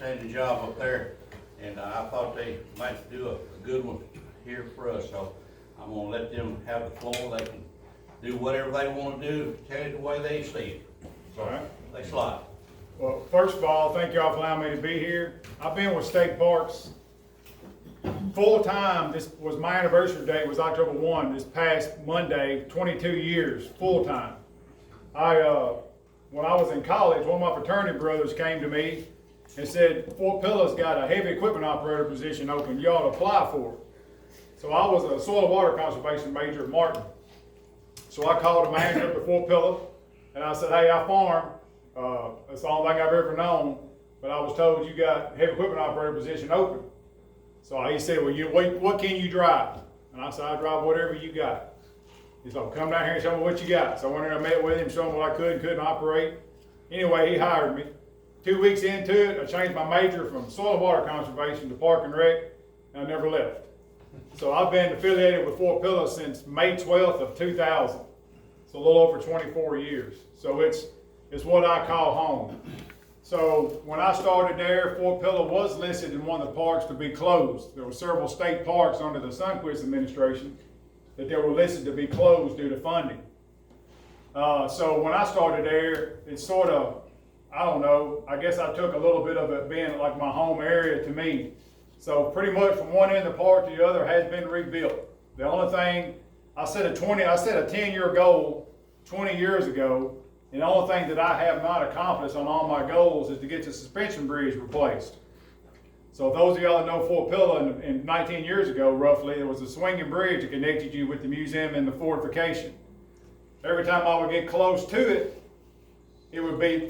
outstanding job up there, and I thought they might do a good one here for us, so I'm gonna let them have the floor. They can do whatever they wanna do, tell it the way they see it. So, All right. thanks a lot. Well, first of all, thank y'all for allowing me to be here. I've been with State Parks full time. This was my anniversary date, was October 1, this past Monday, 22 years, full time. When I was in college, one of my fraternity brothers came to me and said, Fort Pillar's got a heavy equipment operator position open, you ought to apply for it. So I was a soil and water conservation major at Martin. So I called the manager up at Fort Pillar and I said, hey, I farm. That's the only thing I've ever known, but I was told you got a heavy equipment operator position open. So he said, well, what can you drive? And I said, I drive whatever you got. He said, come down here and show me what you got. So I went in and met with him, showed him what I could and couldn't operate. Anyway, he hired me. 2 weeks into it, I changed my major from soil and water conservation to park and rec, and I never left. So I've been affiliated with Fort Pillar since May 12th of 2000. So a little over 24 years. So it's what I call home. So when I started there, Fort Pillar was listed in one of the parks to be closed. There were several state parks under the Sunquist administration that they were listed to be closed due to funding. So when I started there, it's sort of, I don't know, I guess I took a little bit of it being like my home area to me. So pretty much from one end of the park to the other has been rebuilt. The only thing, I set a 10-year goal 20 years ago, and the only thing that I have not accomplished on all my goals is to get the suspension bridge replaced. So those of y'all that know Fort Pillar, in 19 years ago, roughly, there was a swinging bridge that connected you with the museum and the fortification. Every time I would get close to it,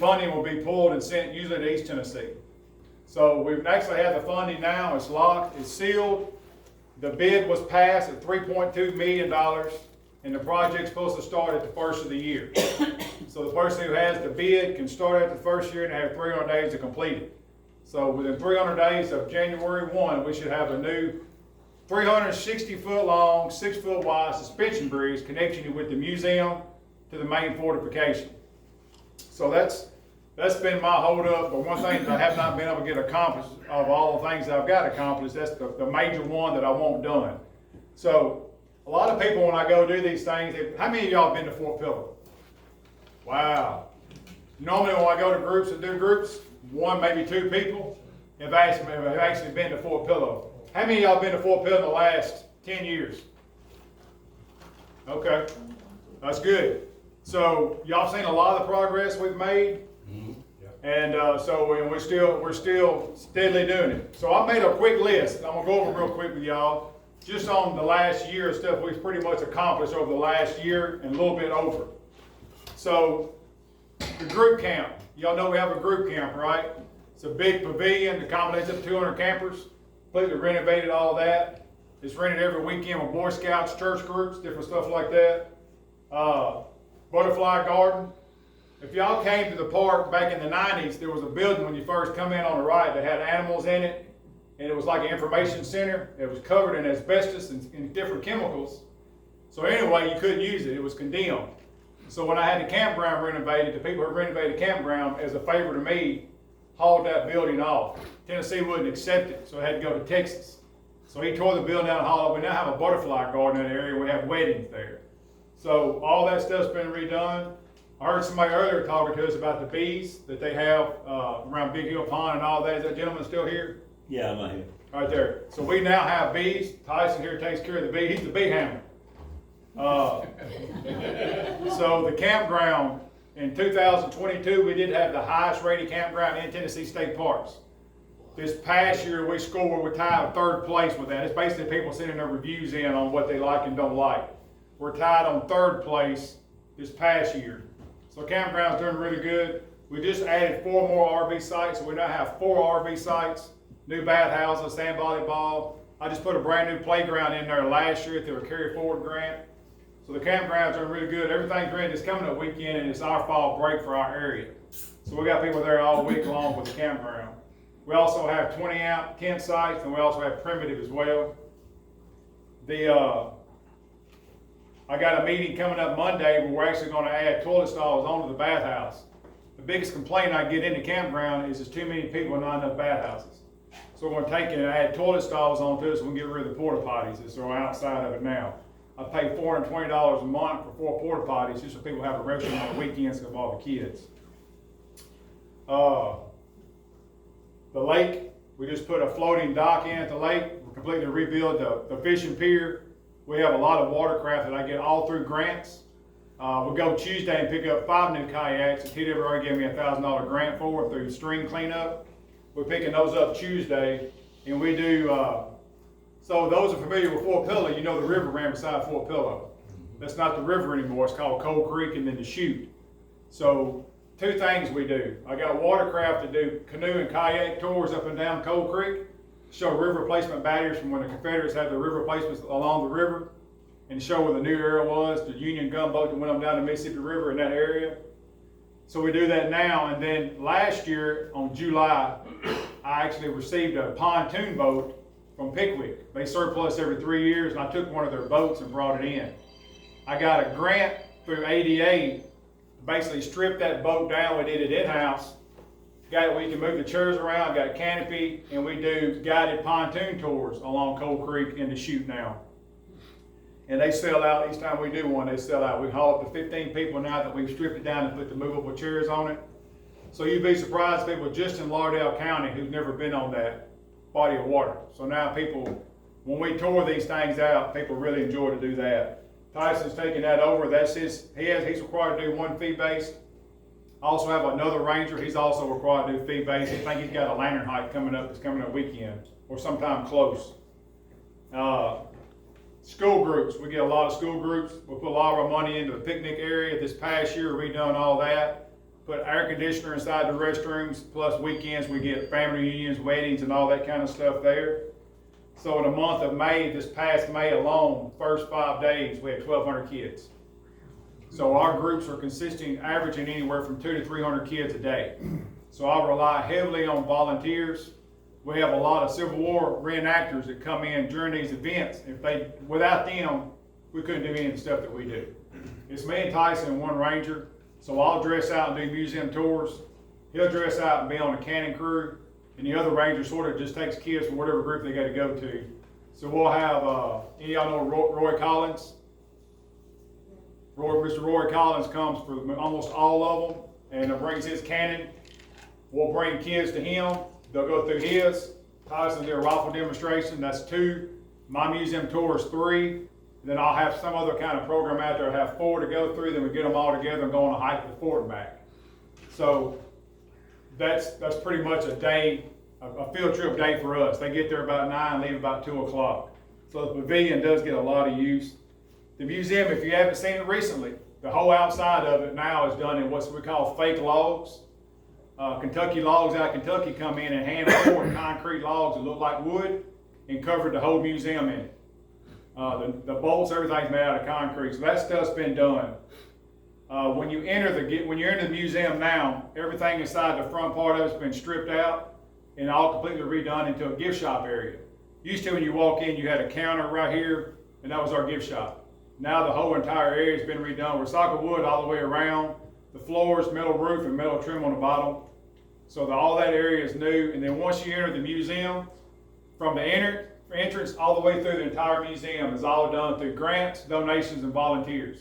funding would be pulled and sent usually to East Tennessee. So we've actually had the funding now, it's locked, it's sealed. The bid was passed at $3.2 million, and the project's supposed to start at the first of the year. So the person who has the bid can start at the first year and have 300 days to complete it. So within 300 days of January 1, we should have a new 360-foot long, 6-foot wide suspension bridge connecting you with the museum to the main fortification. So that's been my hold up, but one thing that I have not been able to get accomplished of all the things that I've got accomplished, that's the major one that I want done. So a lot of people when I go do these things, how many of y'all have been to Fort Pillar? Wow. Normally when I go to groups and do groups, one, maybe two people have actually been to Fort Pillar. How many of y'all been to Fort Pillar in the last 10 years? Okay, that's good. So y'all seen a lot of the progress we've made, and so we're still steadily doing it. So I made a quick list. I'm gonna go over real quick with y'all, just on the last year of stuff we've pretty much accomplished over the last year and a little bit over. So the group camp, y'all know we have a group camp, right? It's a big pavilion that accommodates up to 200 campers. Completely renovated all that. It's rented every weekend with Boy Scouts, church groups, different stuff like that. Butterfly garden. If y'all came to the park back in the 90s, there was a building when you first come in on the right that had animals in it, and it was like an information center. It was covered in asbestos and different chemicals. So anyway, you couldn't use it. It was condemned. So when I had the campground renovated, the people who renovated the campground, as a favor to me, hauled that building off. Tennessee wouldn't accept it, so it had to go to Texas. So he tore the building down and hauled it. We now have a butterfly garden in that area. We have weddings there. So all that stuff's been redone. I heard somebody earlier talking to us about the bees that they have around Big Hill Pond and all that. Is that gentleman still here? Yeah, I'm here. Right there. So we now have bees. Tyson here takes care of the bee. He's the bee hammer. So the campground, in 2022, we did have the highest rated campground in Tennessee State Parks. This past year, we scored, we're tied 3rd place with that. It's basically people sending their reviews in on what they like and don't like. We're tied on 3rd place this past year. So campground's doing really good. We just added 4 more RV sites, so we now have 4 RV sites, new bathhouses, sand volleyball. I just put a brand new playground in there last year through a Carry Forward grant. So the campgrounds are really good. Everything's ready. It's coming up weekend, and it's our fall break for our area. So we got people there all week long with the campground. We also have 20-amp tent sites, and we also have primitive as well. I got a meeting coming up Monday where we're actually going to add toilet stalls onto the bathhouse. The biggest complaint I get in the campground is there's too many people and not enough bathhouses. So we're gonna take it and add toilet stalls onto it so we can get rid of the porta potties that's outside of it now. I pay $420 a month for 4 porta potties just so people have a restroom on the weekends of all the kids. The lake, we just put a floating dock in at the lake. We completely rebuild the fishing pier. We have a lot of watercraft that I get all through grants. We go Tuesday and pick up 5 new kayaks that TW already gave me a $1,000 grant for through stream cleanup. We're picking those up Tuesday, and we do, so those are familiar with Fort Pillow, you know the river ran beside Fort Pillow. That's not the river anymore, it's called Cold Creek and then the Chute. So 2 things we do. I got watercraft to do canoe and kayak tours up and down Cold Creek, show river replacement barriers from when the Confederates had the river replacements along the river, and show where the new era was, the Union gunboat that went on down the Mississippi River in that area. So we do that now, and then last year on July, I actually received a pontoon boat from Pickwick. They surplus every 3 years, and I took one of their boats and brought it in. I got a grant through ADA, basically stripped that boat down, we did it in-house. Got it, we can move the chairs around, got canopy, and we do guided pontoon tours along Cold Creek in the Chute now. And they sell out, each time we do one, they sell out. We haul up to 15 people now that we've stripped it down and put the movable chairs on it. So you'd be surprised, people just in Lauderdale County who've never been on that body of water. So now people, when we tour these things out, people really enjoy to do that. Tyson's taking that over, that's he's required to do 1 fee-based. I also have another ranger, he's also required to do fee-based. I think he's got a lantern hike coming up, it's coming up weekend, or sometime close. School groups, we get a lot of school groups. We put a lot of our money into the picnic area. This past year, we redone all that. Put air conditioner inside the restrooms, plus weekends we get family reunions, weddings, and all that kind of stuff there. So in the month of May, this past May alone, first 5 days, we had 1,200 kids. So our groups are consisting, averaging anywhere from 200 to 300 kids a day. So I rely heavily on volunteers. We have a lot of Civil War reenactors that come in during these events. Without them, we couldn't do any of the stuff that we do. It's me and Tyson and 1 ranger. So I'll dress out and do museum tours. He'll dress out and be on the cannon crew. And the other ranger sort of just takes kids from whatever group they got to go to. So we'll have, any of y'all know Roy Collins? Mr. Roy Collins comes for almost all of them and brings his cannon. We'll bring kids to him. They'll go through his. Tyson will do a rifle demonstration, that's 2. My museum tour is 3. Then I'll have some other kind of program out there. I'll have 4 to go through, then we get them all together and go on a hike to the fort and back. So that's pretty much a day, a field trip day for us. They get there about 9, leave about 2 o'clock. So the pavilion does get a lot of use. The museum, if you haven't seen it recently, the whole outside of it now is done in what we call fake logs. Kentucky logs out of Kentucky come in and hand poured concrete logs that look like wood and covered the whole museum in it. The bolts, everything's made out of concrete, so that stuff's been done. When you're in the museum now, everything inside the front part of it's been stripped out and all completely redone into a gift shop area. Used to, when you walk in, you had a counter right here, and that was our gift shop. Now the whole entire area has been redone. Recycled wood all the way around. The floors, metal roof, and metal trim on the bottom. So all that area is new. And then once you enter the museum, from the entrance all the way through the entire museum is all done through grants, donations, and volunteers.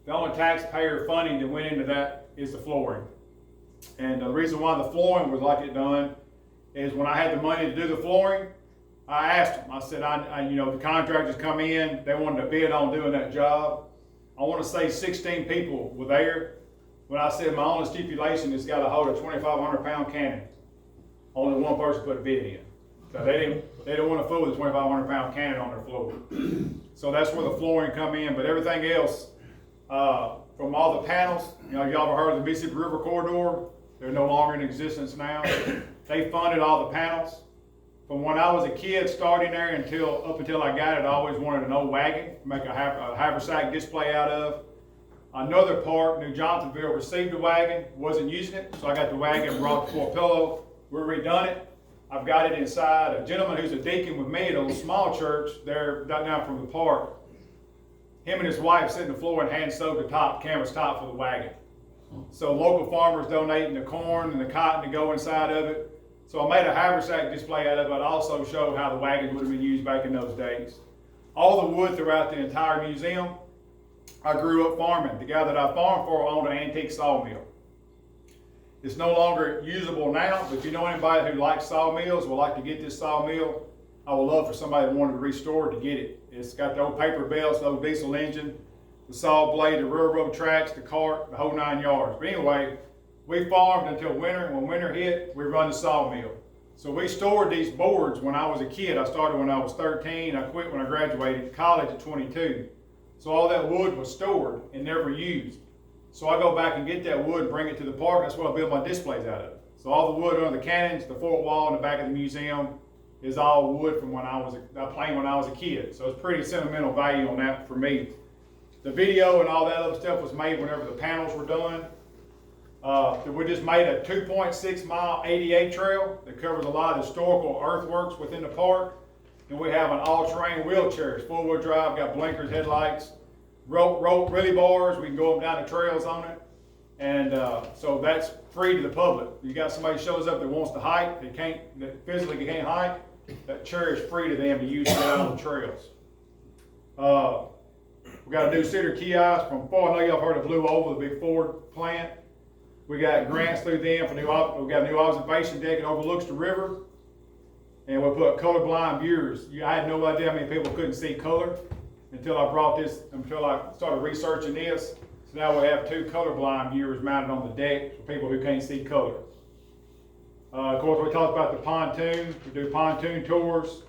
The only taxpayer funding that went into that is the flooring. And the reason why the flooring was like it done is when I had the money to do the flooring, I asked them, I said, the contractors come in, they wanted to bid on doing that job. I want to say 16 people were there. When I said my only stipulation is got to hold a 2,500 pound cannon. Only 1 person put a bid in. So they didn't want to fool with a 2,500 pound cannon on their floor. So that's where the flooring come in, but everything else, from all the panels, y'all ever heard of the Mississippi River Corridor? They're no longer in existence now. They funded all the panels. From when I was a kid starting there up until I got it, I always wanted an old wagon to make a haversack display out of. Another part, New Johnsonville received the wagon, wasn't using it, so I got the wagon, brought it to Fort Pillow. We redone it. I've got it inside. A gentleman who's a deacon with me at a little small church there down from the park, him and his wife sit on the floor and hand sewed the top, canvas top for the wagon. So local farmers donating the corn and the cotton to go inside of it. So I made a haversack display out of it, but also showed how the wagons would have been used back in those days. All the wood throughout the entire museum, I grew up farming. The guy that I farmed for owned an antique sawmill. It's no longer usable now, but if you know anybody who likes sawmills, would like to get this sawmill, I would love for somebody that wanted to restore it to get it. It's got the old paper belts, the old diesel engine, the saw blade, the railroad tracks, the cart, the whole 9 yards. But anyway, we farmed until winter, and when winter hit, we run the sawmill. So we stored these boards when I was a kid. I started when I was 13. I quit when I graduated college at 22. So all that wood was stored and never used. So I go back and get that wood and bring it to the park. That's what I build my displays out of. So all the wood under the cannons, the fort wall in the back of the museum is all wood from when I playing when I was a kid. So it's pretty sentimental value on that for me. The video and all that other stuff was made whenever the panels were done. We just made a 2.6 mile ADA trail that covers a lot of historical earthworks within the park. And we have an all-terrain wheelchairs, four-wheel drive, got blinkers, headlights, rope really bars. We can go up and down the trails on it. And so that's free to the public. You got somebody shows up that wants to hike, that physically can't hike, that chair is free to them to use to get out on the trails. We got a new cedar kiosk from Ford. I know y'all heard of Blue Oval, the big Ford plant. We got grants through them for we got a new observation deck that overlooks the river. And we put colorblind viewers. I had no idea how many people couldn't see color until I started researching this. So now we have 2 colorblind viewers mounted on the deck for people who can't see color. Of course, we talked about the pontoon. We do pontoon tours.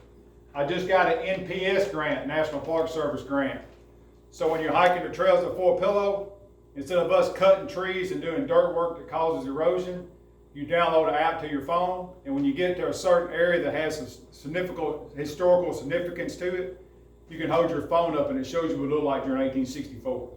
I just got an NPS grant, National Park Service grant. So when you're hiking the trails of Fort Pillow, instead of us cutting trees and doing dirt work that causes erosion, you download an app to your phone, and when you get to a certain area that has some historical significance to it, you can hold your phone up and it shows you what it looked like during 1864.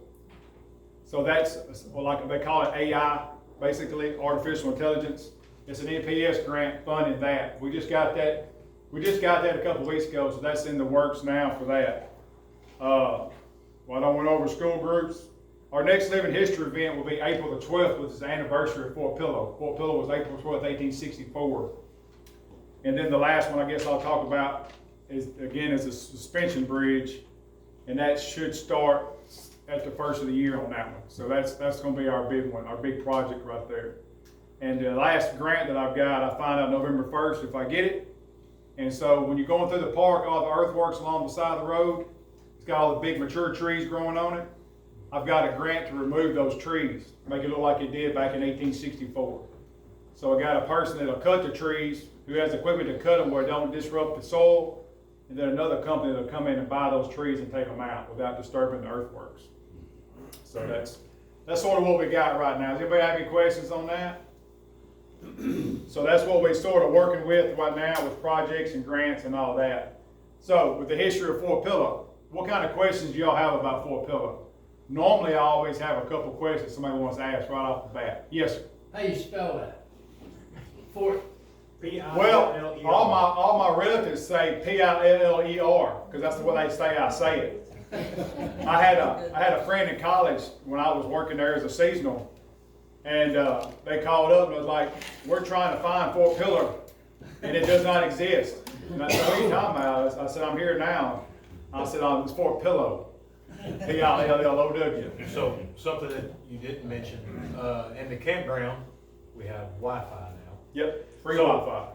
So that's, like they call it AI, basically, artificial intelligence. It's an NPS grant funding that. We just got that a couple weeks ago, so that's in the works now for that. Well, I don't went over school groups. Our next Living History event will be April the 12th, which is the anniversary of Fort Pillow. Fort Pillow was April 12th, 1864. And then the last one I guess I'll talk about is a suspension bridge, and that should start at the first of the year on that one. So that's going to be our big one, our big project right there. And the last grant that I've got, I find out November 1st if I get it. And so when you're going through the park, all the earthworks along the side of the road, it's got all the big mature trees growing on it. I've got a grant to remove those trees, make it look like it did back in 1864. So I got a person that'll cut the trees, who has equipment to cut them where it don't disrupt the soil, and then another company that'll come in and buy those trees and take them out without disturbing the earthworks. So that's sort of what we got right now. Does anybody have any questions on that? So that's what we're sort of working with right now with projects and grants and all that. So with the history of Fort Pillow, what kind of questions do y'all have about Fort Pillow? Normally, I always have a couple questions somebody wants to ask right off the bat. Yes, sir. How you spell that? Fort. Well, all my relatives say P-I-L-L-E-R because that's the way they say I say it. I had a friend in college when I was working there as a seasonal, and they called up and was like, "We're trying to find Fort Pillow, and it does not exist." And I said, "What are you talking about?" I said, "I'm here now." I said, "It's Fort Pillow." P-I-L-L-O-W. So something that you didn't mention, in the campground, we have Wi-Fi now. Yep, free Wi-Fi.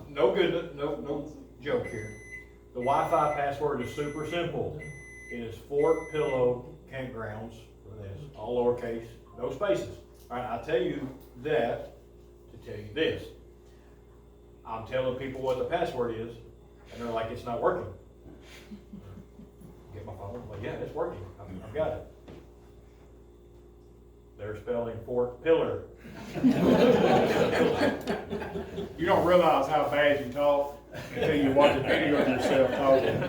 No joke here. The Wi-Fi password is super simple. It is Fort Pillow Campgrounds, that's all lowercase, no spaces. All right, I tell you that to tell you this. I'm telling people what the password is, and they're like, it's not working. Get my phone, I'm like, yeah, it's working, I've got it. They're spelling Fort Pillar. You don't realize how bad you talk until you watch a video of yourself talking.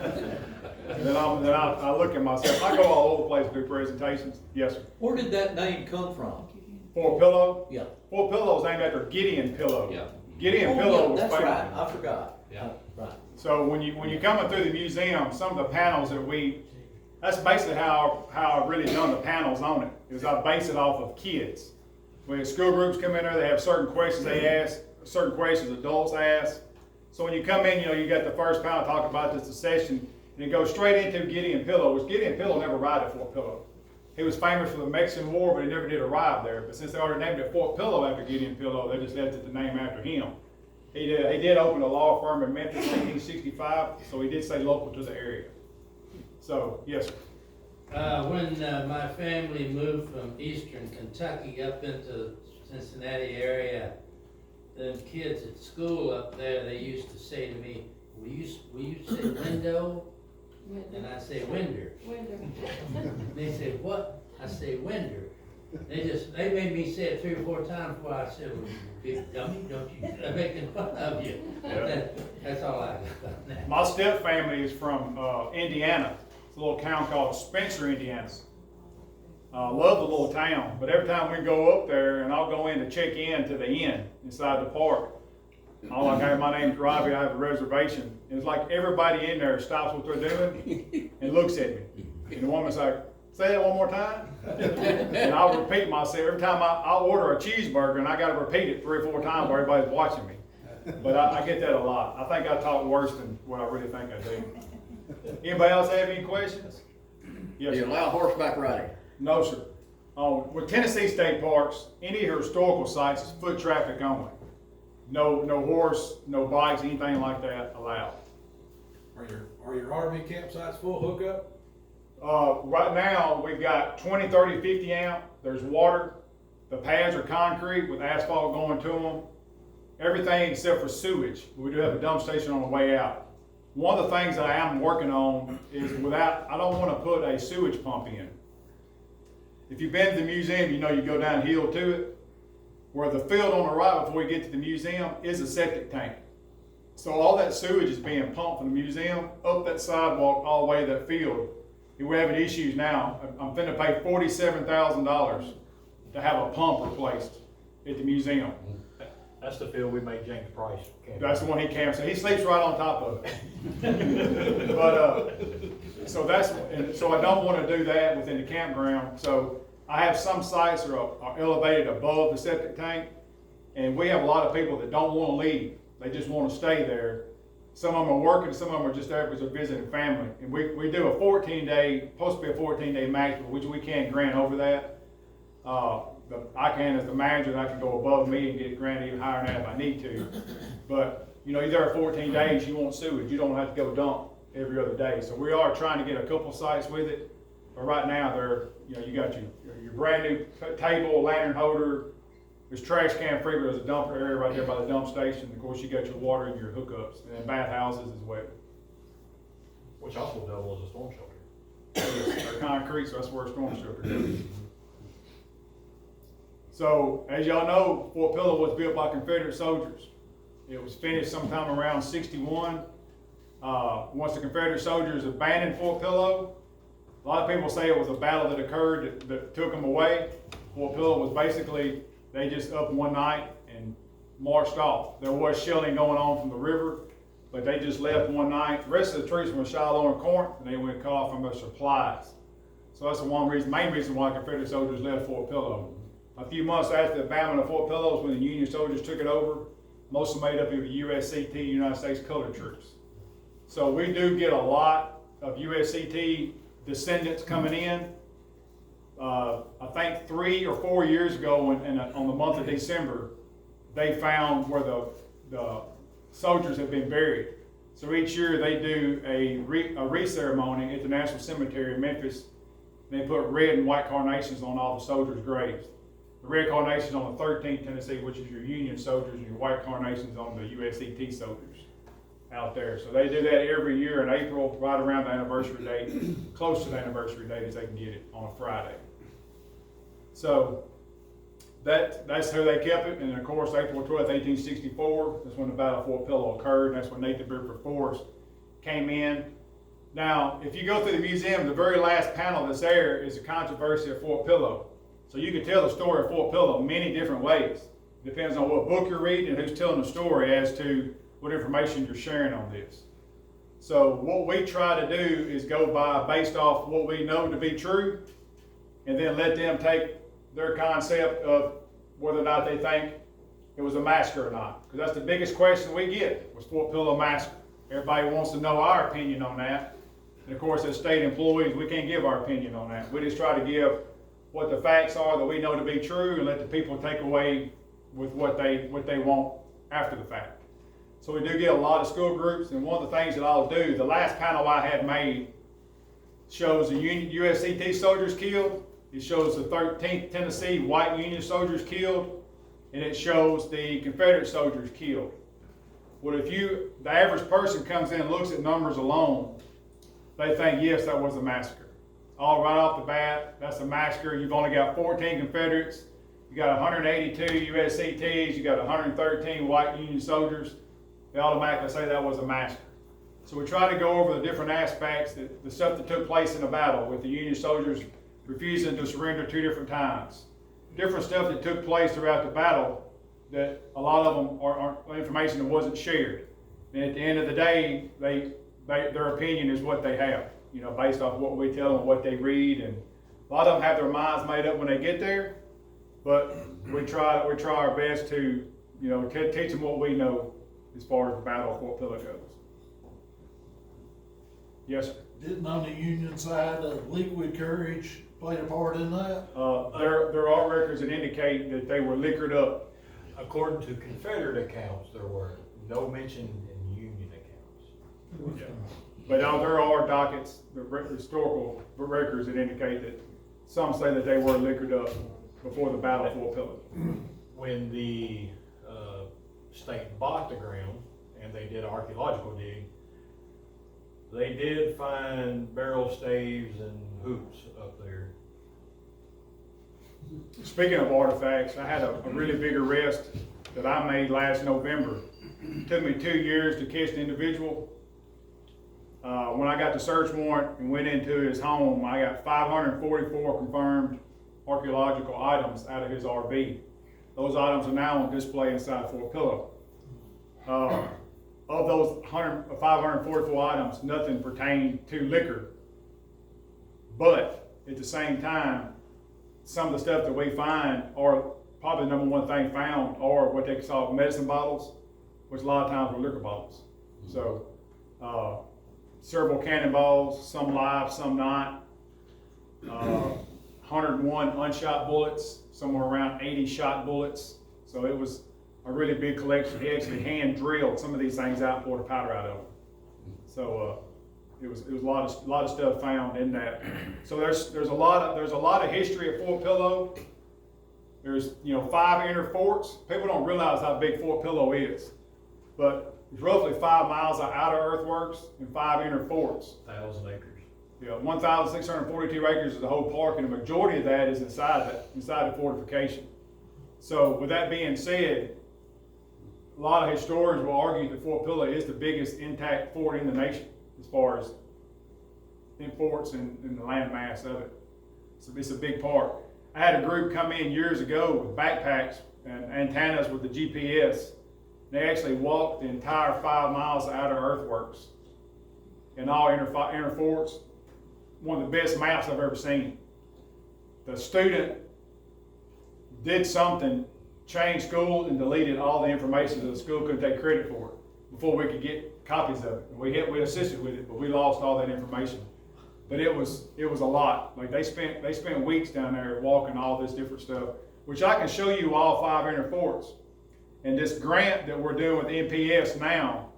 And then I look at myself. I go all over the place to do presentations. Yes, sir. Where did that name come from? Fort Pillow? Yeah. Fort Pillow is named after Gideon Pillow. Yeah. Gideon Pillow was that's famous. right. I forgot. Yeah. Right. So when you're coming through the museum, some of the panels that we That's basically how I really done the panels on it, is I base it off of kids. When school groups come in there, they have certain questions they ask, certain questions adults ask. So when you come in, you got the first panel talk about the secession, and it goes straight into Gideon Pillow, which Gideon Pillow never arrived at Fort Pillow. He was famous for the Mexican War, but he never did arrive there. But since they already named it Fort Pillow after Gideon Pillow, they just left it the name after him. He did open a law firm in Memphis in 1865, so he did stay local to the area. So, yes, sir. When my family moved from eastern Kentucky up into Cincinnati area, the kids at school up there, they used to say to me, will you say window? And I say winder. They say, what? I say winder. They made me say it 3 or 4 times before I said, well, you big dummy, don't you, I'm making fun of you. That's all I got about that. My step family is from Indiana. It's a little town called Spencer, Indiana. Love the little town, but every time we go up there, and I'll go in to check in to the inn inside the park, I'm like, hey, my name's Robbie, I have a reservation. And it's like everybody in there stops what they're doing and looks at me. And the woman's like, say that one more time. And I'll repeat myself. Every time I'll order a cheeseburger, and I got to repeat it 3 or 4 times while everybody's watching me. But I get that a lot. I think I talk worse than what I really think I do. Anybody else have any questions? Yes, Do you sir. allow horseback riding? No, sir. With Tennessee state parks, any historical sites is foot traffic only. No horse, no bikes, anything like that allowed. Are your RV campsites full hookup? Right now, we've got 20, 30, 50 amp. There's water. The pads are concrete with asphalt going to them. Everything except for sewage. We do have a dump station on the way out. One of the things that I am working on is I don't want to put a sewage pump in. If you've been to the museum, you know you go downhill to it. Where the field on the right before you get to the museum is a septic tank. So all that sewage is being pumped from the museum up that sidewalk all the way to that field. And we're having issues now. I'm finna pay $47,000 to have a pump replaced at the museum. That's the field we made James Price camp. That's the one he camps in. He sleeps right on top of it. But so I don't want to do that within the campground. So I have some sites that are elevated above the septic tank, and we have a lot of people that don't want to leave. They just want to stay there. Some of them are working, some of them are just there because they're visiting family. And we do a 14-day, supposed to be a 14-day max, which we can't grant over that. I can, as the manager, I can go above me and get granted even higher than that if I need to. But, you're there 14 days, you want sewage, you don't have to go dump every other day. So we are trying to get a couple sites with it. But right now, you got your brand new table, lantern holder, there's trash can free, but there's a dumper area right there by the dump station. Of course, you got your water and your hookups, and then bathhouses as well. Which also doubles as a storm shelter. They're concrete, so that's where a storm shelter goes. So, as y'all know, Fort Pillow was built by Confederate soldiers. It was finished sometime around 61. Once the Confederate soldiers abandoned Fort Pillow, a lot of people say it was a battle that occurred that took them away. Fort Pillow was basically, they just up one night and marched off. There was shelling going on from the river, but they just left one night. The rest of the troops were Shiloh and Corinth, and they went cut off from their supplies. So that's the main reason why Confederate soldiers left Fort Pillow. A few months after the abandonment of Fort Pillow was when the Union soldiers took it over. Most of them made up of USCT, United States Colored Troops. So we do get a lot of USCT descendants coming in. I think 3 or 4 years ago, on the month of December, they found where the soldiers have been buried. So each year they do a re-ceremony at the National Cemetery in Memphis. They put red and white carnations on all the soldiers' graves. The red carnations on the 13th Tennessee, which is your Union soldiers, and your white carnations on the USCT soldiers out there. So they do that every year in April, right around the anniversary date, close to the anniversary date as they can get it on a Friday. So that's how they kept it. And of course, April 12th, 1864, that's when the Battle of Fort Pillow occurred. And that's when Nathan Bedford Forrest came in. Now, if you go through the museum, the very last panel that's there is the controversy of Fort Pillow. So you can tell the story of Fort Pillow many different ways. Depends on what book you're reading and who's telling the story as to what information you're sharing on this. So what we try to do is go by based off what we know to be true, and then let them take their concept of whether or not they think it was a massacre or not. Because that's the biggest question we get, was Fort Pillow massacre. Everybody wants to know our opinion on that. And of course, as state employees, we can't give our opinion on that. We just try to give what the facts are that we know to be true, and let the people take away with what they want after the fact. So we do get a lot of school groups, and one of the things that I'll do, the last panel I had made shows the USCT soldiers killed, it shows the 13th Tennessee white Union soldiers killed, and it shows the Confederate soldiers killed. Well, if the average person comes in and looks at numbers alone, they think, yes, that was a massacre. All right off the bat, that's a massacre. You've only got 14 Confederates, you got 182 USCTs, you got 113 white Union soldiers. They automatically say that was a massacre. So we try to go over the different aspects, the stuff that took place in the battle with the Union soldiers refusing to surrender 2 different times. Different stuff that took place throughout the battle that a lot of them are information that wasn't shared. And at the end of the day, their opinion is what they have, based off what we tell them, what they read. And a lot of them have their minds made up when they get there, but we try our best to, teach them what we know as far as the Battle of Fort Pillow goes. Yes, sir. Didn't on the Union side, liquid courage played a part in that? There are records that indicate that they were liquored up. According to Confederate accounts, there were no mention in Union accounts. Yeah. But there are dockets, the historical records that indicate that some say that they were liquored up before the Battle of Fort Pillow. When the state bought the ground and they did archaeological dig, they did find barrel staves and hoops up there. Speaking of artifacts, I had a really big arrest that I made last November. It took me 2 years to catch the individual. When I got the search warrant and went into his home, I got 544 confirmed archaeological items out of his RV. Those items are now on display inside Fort Pillow. Of those 544 items, nothing pertained to liquor. But at the same time, some of the stuff that we find are probably the number one thing found are what they call medicine bottles, which a lot of times were liquor bottles. So several cannonballs, some live, some not. 101 unshot bullets, somewhere around 80 shot bullets. So it was a really big collection. He actually hand drilled some of these things out and poured the powder out of them. So it was a lot of stuff found in that. So there's a lot of history at Fort Pillow. There's 5 inner forts. People don't realize how big Fort Pillow is, but it's roughly 5 miles of outer earthworks and 5 inner forts. 1,000 acres. 1,642 acres is the whole park, and the majority of that is inside the fortification. So with that being said, a lot of historians will argue that Fort Pillow is the biggest intact fort in the nation as far as in forts and the land mass of it. So it's a big park. I had a group come in years ago with backpacks and antennas with the GPS. They actually walked the entire 5 miles of outer earthworks and all inner forts. One of the best maps I've ever seen. The student did something, changed school, and deleted all the information so the school couldn't take credit for it before we could get copies of it. We assisted with it, but we lost all that information. But it was a lot. Like they spent weeks down there walking all this different stuff, which I can show you all 5 inner forts. And this grant that we're doing with NPS now,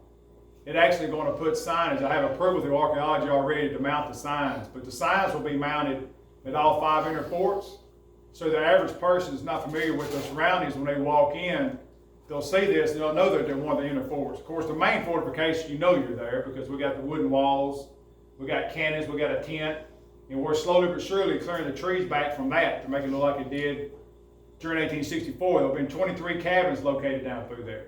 it actually going to put signage. I have approval through archaeology already to mount the signs, but the signs will be mounted at all 5 inner forts. So the average person is not familiar with the surroundings. When they walk in, they'll see this and they'll know that they're one of the inner forts. Of course, the main fortification, you're there because we got the wooden walls, we got cannons, we got a tent, and we're slowly but surely clearing the trees back from that to make it look like it did during 1864. There have been 23 cabins located down through there.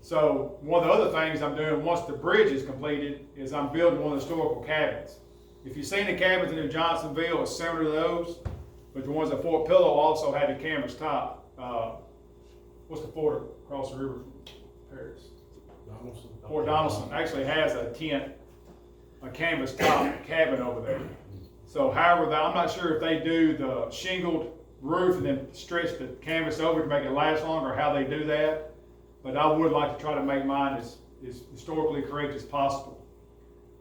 So one of the other things I'm doing once the bridge is completed is I'm building one of the historical cabins. If you've seen the cabins in New Johnsonville, it's similar to those, but the ones at Fort Pillow also had the canvas top. What's the fort across the river from Paris? Donaldson. Fort Donaldson actually has a tent a canvas top cabin over there. So however, I'm not sure if they do the shingled roof and then stretch the canvas over to make it last longer, or how they do that. But I would like to try to make mine as historically correct as possible.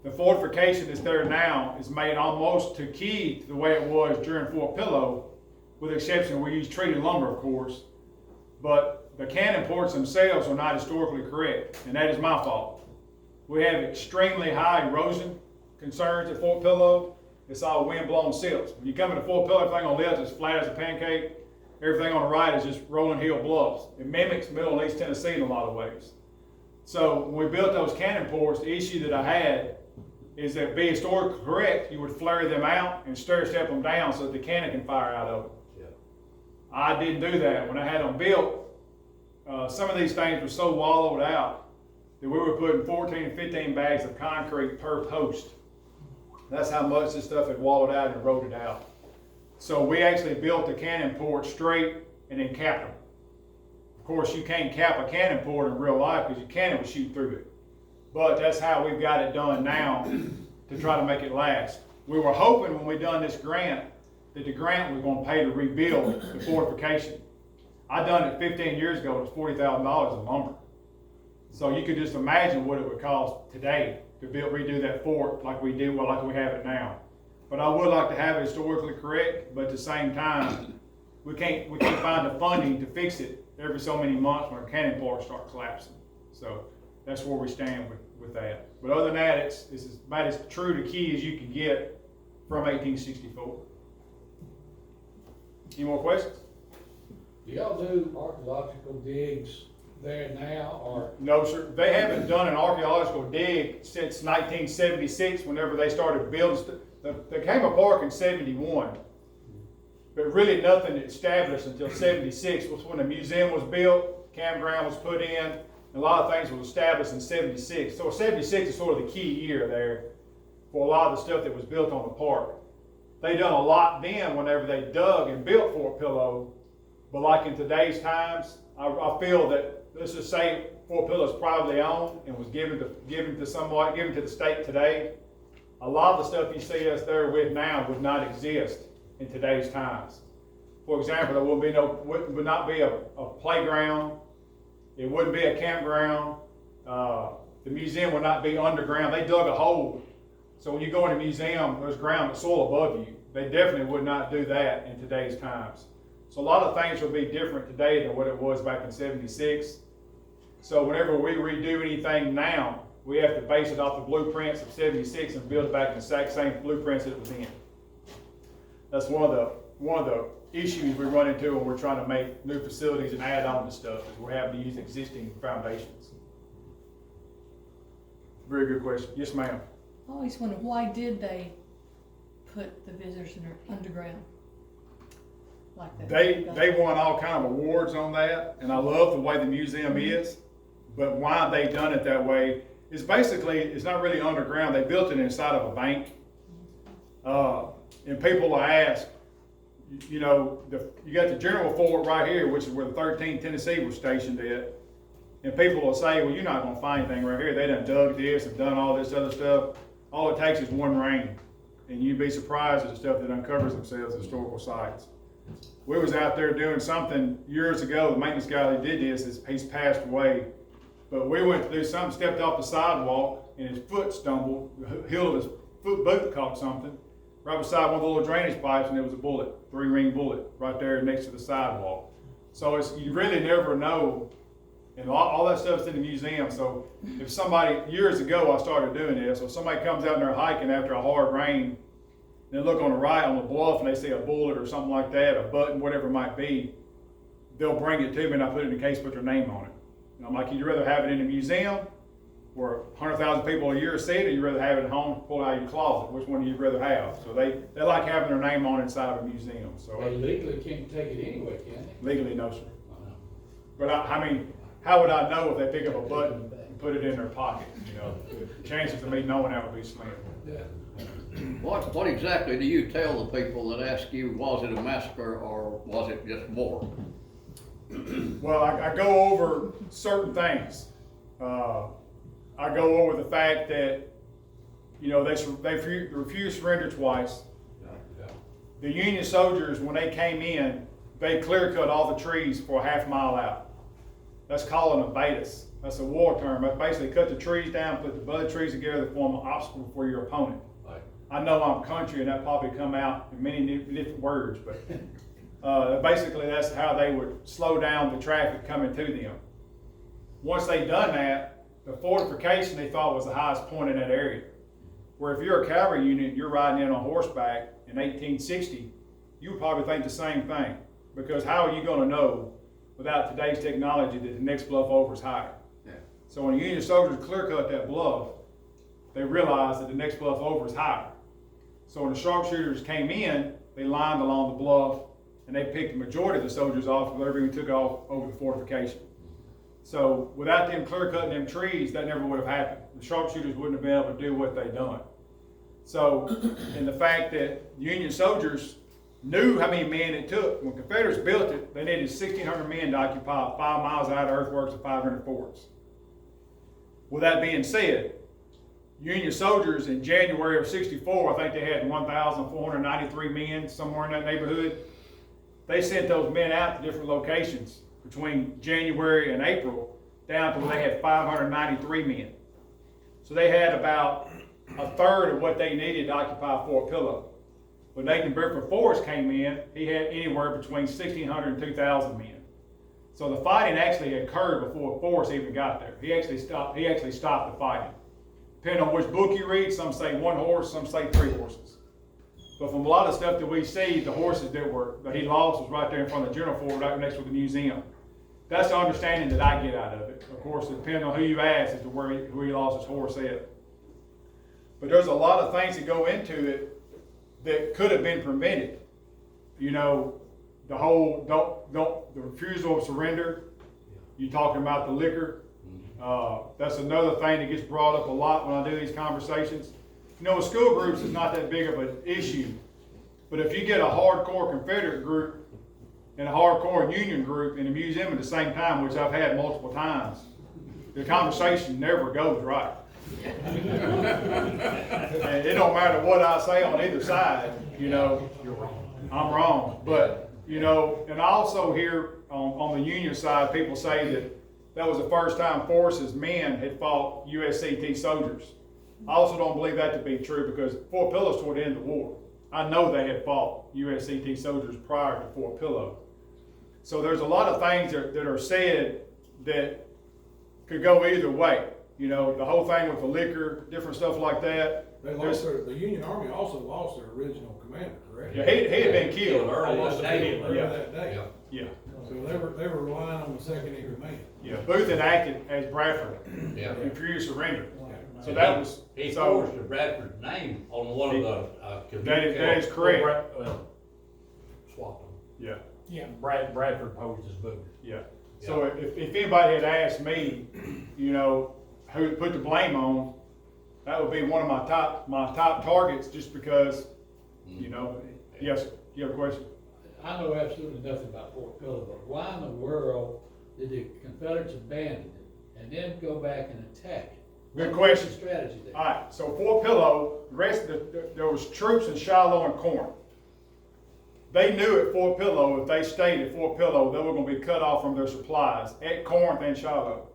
The fortification that's there now is made almost to key to the way it was during Fort Pillow, with the exception we use treated lumber, of course. But the cannon ports themselves are not historically correct, and that is my fault. We have extremely high erosion concerns at Fort Pillow. It's all wind-blown silts. When you come into Fort Pillow, everything on the left is flat as a pancake. Everything on the right is just rolling hill bluffs. It mimics Middle and East Tennessee in a lot of ways. So when we built those cannon ports, the issue that I had is that, be historically correct, you would flare them out and stair step them down so that the cannon can fire out of them. Yeah. I didn't do that. When I had them built, some of these things were so wallowed out that we were putting 14 and 15 bags of concrete per post. That's how much this stuff had wallowed out and eroded out. So we actually built the cannon port straight and then capped them. Of course, you can't cap a cannon port in real life because your cannon would shoot through it. But that's how we've got it done now to try to make it last. We were hoping when we done this grant that the grant was going to pay to rebuild the fortification. I done it 15 years ago. It was $40,000 in lumber. So you could just imagine what it would cost today to redo that fort like we do, like we have it now. But I would like to have it historically correct, but at the same time, we can't find the funding to fix it every so many months when our cannon ports start collapsing. So that's where we stand with that. But other than that, it's about as true to key as you can get from 1864. Any more questions? Do y'all do archaeological digs there now, or? No, sir. They haven't done an archaeological dig since 1976, whenever they started building. They came apart in 71, but really nothing established until 76 was when the museum was built, campground was put in, and a lot of things were established in 76. So 76 is sort of the key year there for a lot of the stuff that was built on the park. They done a lot then whenever they dug and built Fort Pillow, but like in today's times, I feel that, let's just say Fort Pillow is privately owned and was given to the state today. A lot of the stuff you see us there with now would not exist in today's times. For example, there would not be a playground. It wouldn't be a campground. The museum would not be underground. They dug a hole. So when you go in a museum, there's ground, soil above you. They definitely would not do that in today's times. So a lot of things will be different today than what it was back in 76. So whenever we redo anything now, we have to base it off the blueprints of 76 and build it back in the exact same blueprints that it was in. That's one of the issues we run into when we're trying to make new facilities and add on to stuff, is we're having to use existing foundations. Very good question. Yes, ma'am. I always wondered, why did they put the visitor center underground like that? They won all kind of awards on that, and I love the way the museum is, but why they done it that way is basically, it's not really underground. They built it inside of a bank. And people will ask, you know, you got the General Fort right here, which is where the 13th Tennessee was stationed at. And people will say, well, you're not going to find anything right here. They done dug this and done all this other stuff. All it takes is one rain. And you'd be surprised at the stuff that uncovers themselves at historical sites. We was out there doing something years ago. The maintenance guy that did this, he's passed away. But we went to do something, stepped off the sidewalk, and his foot stumbled. The heel of his foot boot caught something right beside one of the little drainage pipes, and there was a bullet, 3-ring bullet, right there next to the sidewalk. So you really never know, and all that stuff's in the museum. So if somebody, years ago I started doing this, so if somebody comes out and they're hiking after a hard rain, they look on the right on the bluff and they see a bullet or something like that, a button, whatever it might be, they'll bring it to me and I put it in the case, put their name on it. And I'm like, you'd rather have it in a museum where 100,000 people a year see it, or you'd rather have it at home, pull it out of your closet? Which one do you rather have? So they like having their name on inside of a museum. So They legally can't take it anyway, can they? legally, no, sir. But I mean, how would I know if they pick up a button and put it in their pocket? You know, the chances of me knowing that would be slim. Yeah. What exactly do you tell the people that ask you, was it a massacre or was it just war? Well, I go over certain things. I go over the fact that You know, they refused surrender twice. The Union soldiers, when they came in, they clear cut all the trees for a half mile out. That's called an abatis. That's a war term. That's basically cut the trees down, put the bud trees together to form an obstacle for your opponent. Right. I know I'm country and that probably come out in many different words, but basically that's how they would slow down the traffic coming to them. Once they done that, the fortification they thought was the highest point in that area. Where if you're a cavalry unit, you're riding in on horseback in 1860, you would probably think the same thing. Because how are you gonna know without today's technology that the next bluff over is higher? Yeah. So when the Union soldiers clear cut that bluff, they realized that the next bluff over is higher. So when the sharpshooters came in, they lined along the bluff and they picked the majority of the soldiers off, and they took off over the fortification. So without them clear cutting them trees, that never would have happened. The sharpshooters wouldn't have been able to do what they done. So, and the fact that Union soldiers knew how many men it took. When Confederates built it, they needed 1,600 men to occupy 5 miles out of earthworks and 500 forts. With that being said, Union soldiers in January of '64, I think they had 1,493 men, somewhere in that neighborhood. They sent those men out to different locations between January and April, down to where they had 593 men. So they had about a third of what they needed to occupy Fort Pillow. When Nathan Bedford Forrest came in, he had anywhere between 1,600 and 2,000 men. So the fighting actually occurred before Forrest even got there. He actually stopped the fighting. Depending on which book you read, some say 1 horse, some say 3 horses. But from a lot of stuff that we see, the horses that he lost was right there in front of the General Fort, right next to the museum. That's the understanding that I get out of it. Of course, depending on who you ask as to who he lost his horse at. But there's a lot of things that go into it that could have been prevented. You know, the whole the refusal of surrender. You talking about the liquor. That's another thing that gets brought up a lot when I do these conversations. You know, with school groups, it's not that big of an issue. But if you get a hardcore Confederate group and a hardcore Union group in a museum at the same time, which I've had multiple times, the conversation never goes right. And it don't matter what I say on either side, you know, you're wrong. I'm wrong. But, you know, and I also hear on the Union side, people say that was the first time Forrest's men had fought USCT soldiers. I also don't believe that to be true because Fort Pillow's toward the end of the war. I know they had fought USCT soldiers prior to Fort Pillow. So there's a lot of things that are said that could go either way. You know, the whole thing with the liquor, different stuff like that. They lost the Union Army also lost their original commander, correct? Yeah, he had been killed. Early Lost that day. early that day. Yeah, So they were relying on the second in command. yeah. Booth had acted as Bradford Yeah. and Fury surrendered. So Yeah. that was, He so forged the Bradford name on one of the, that is correct. Swapped them. Yeah, Yeah. Bradford posed as Booth. yeah. So if anybody had asked me, you know, who to put the blame on, that would be one of my top targets just because, you know, yes, sir. You have a question? I know absolutely nothing about Fort Pillow, but why in the world did the Confederates abandon it and then go back and attack it? Good What was question. the strategy there? All right, so Fort Pillow, there was troops in Shiloh and Corinth. They knew at Fort Pillow, if they stayed at Fort Pillow, they were gonna be cut off from their supplies at Corinth and Shiloh.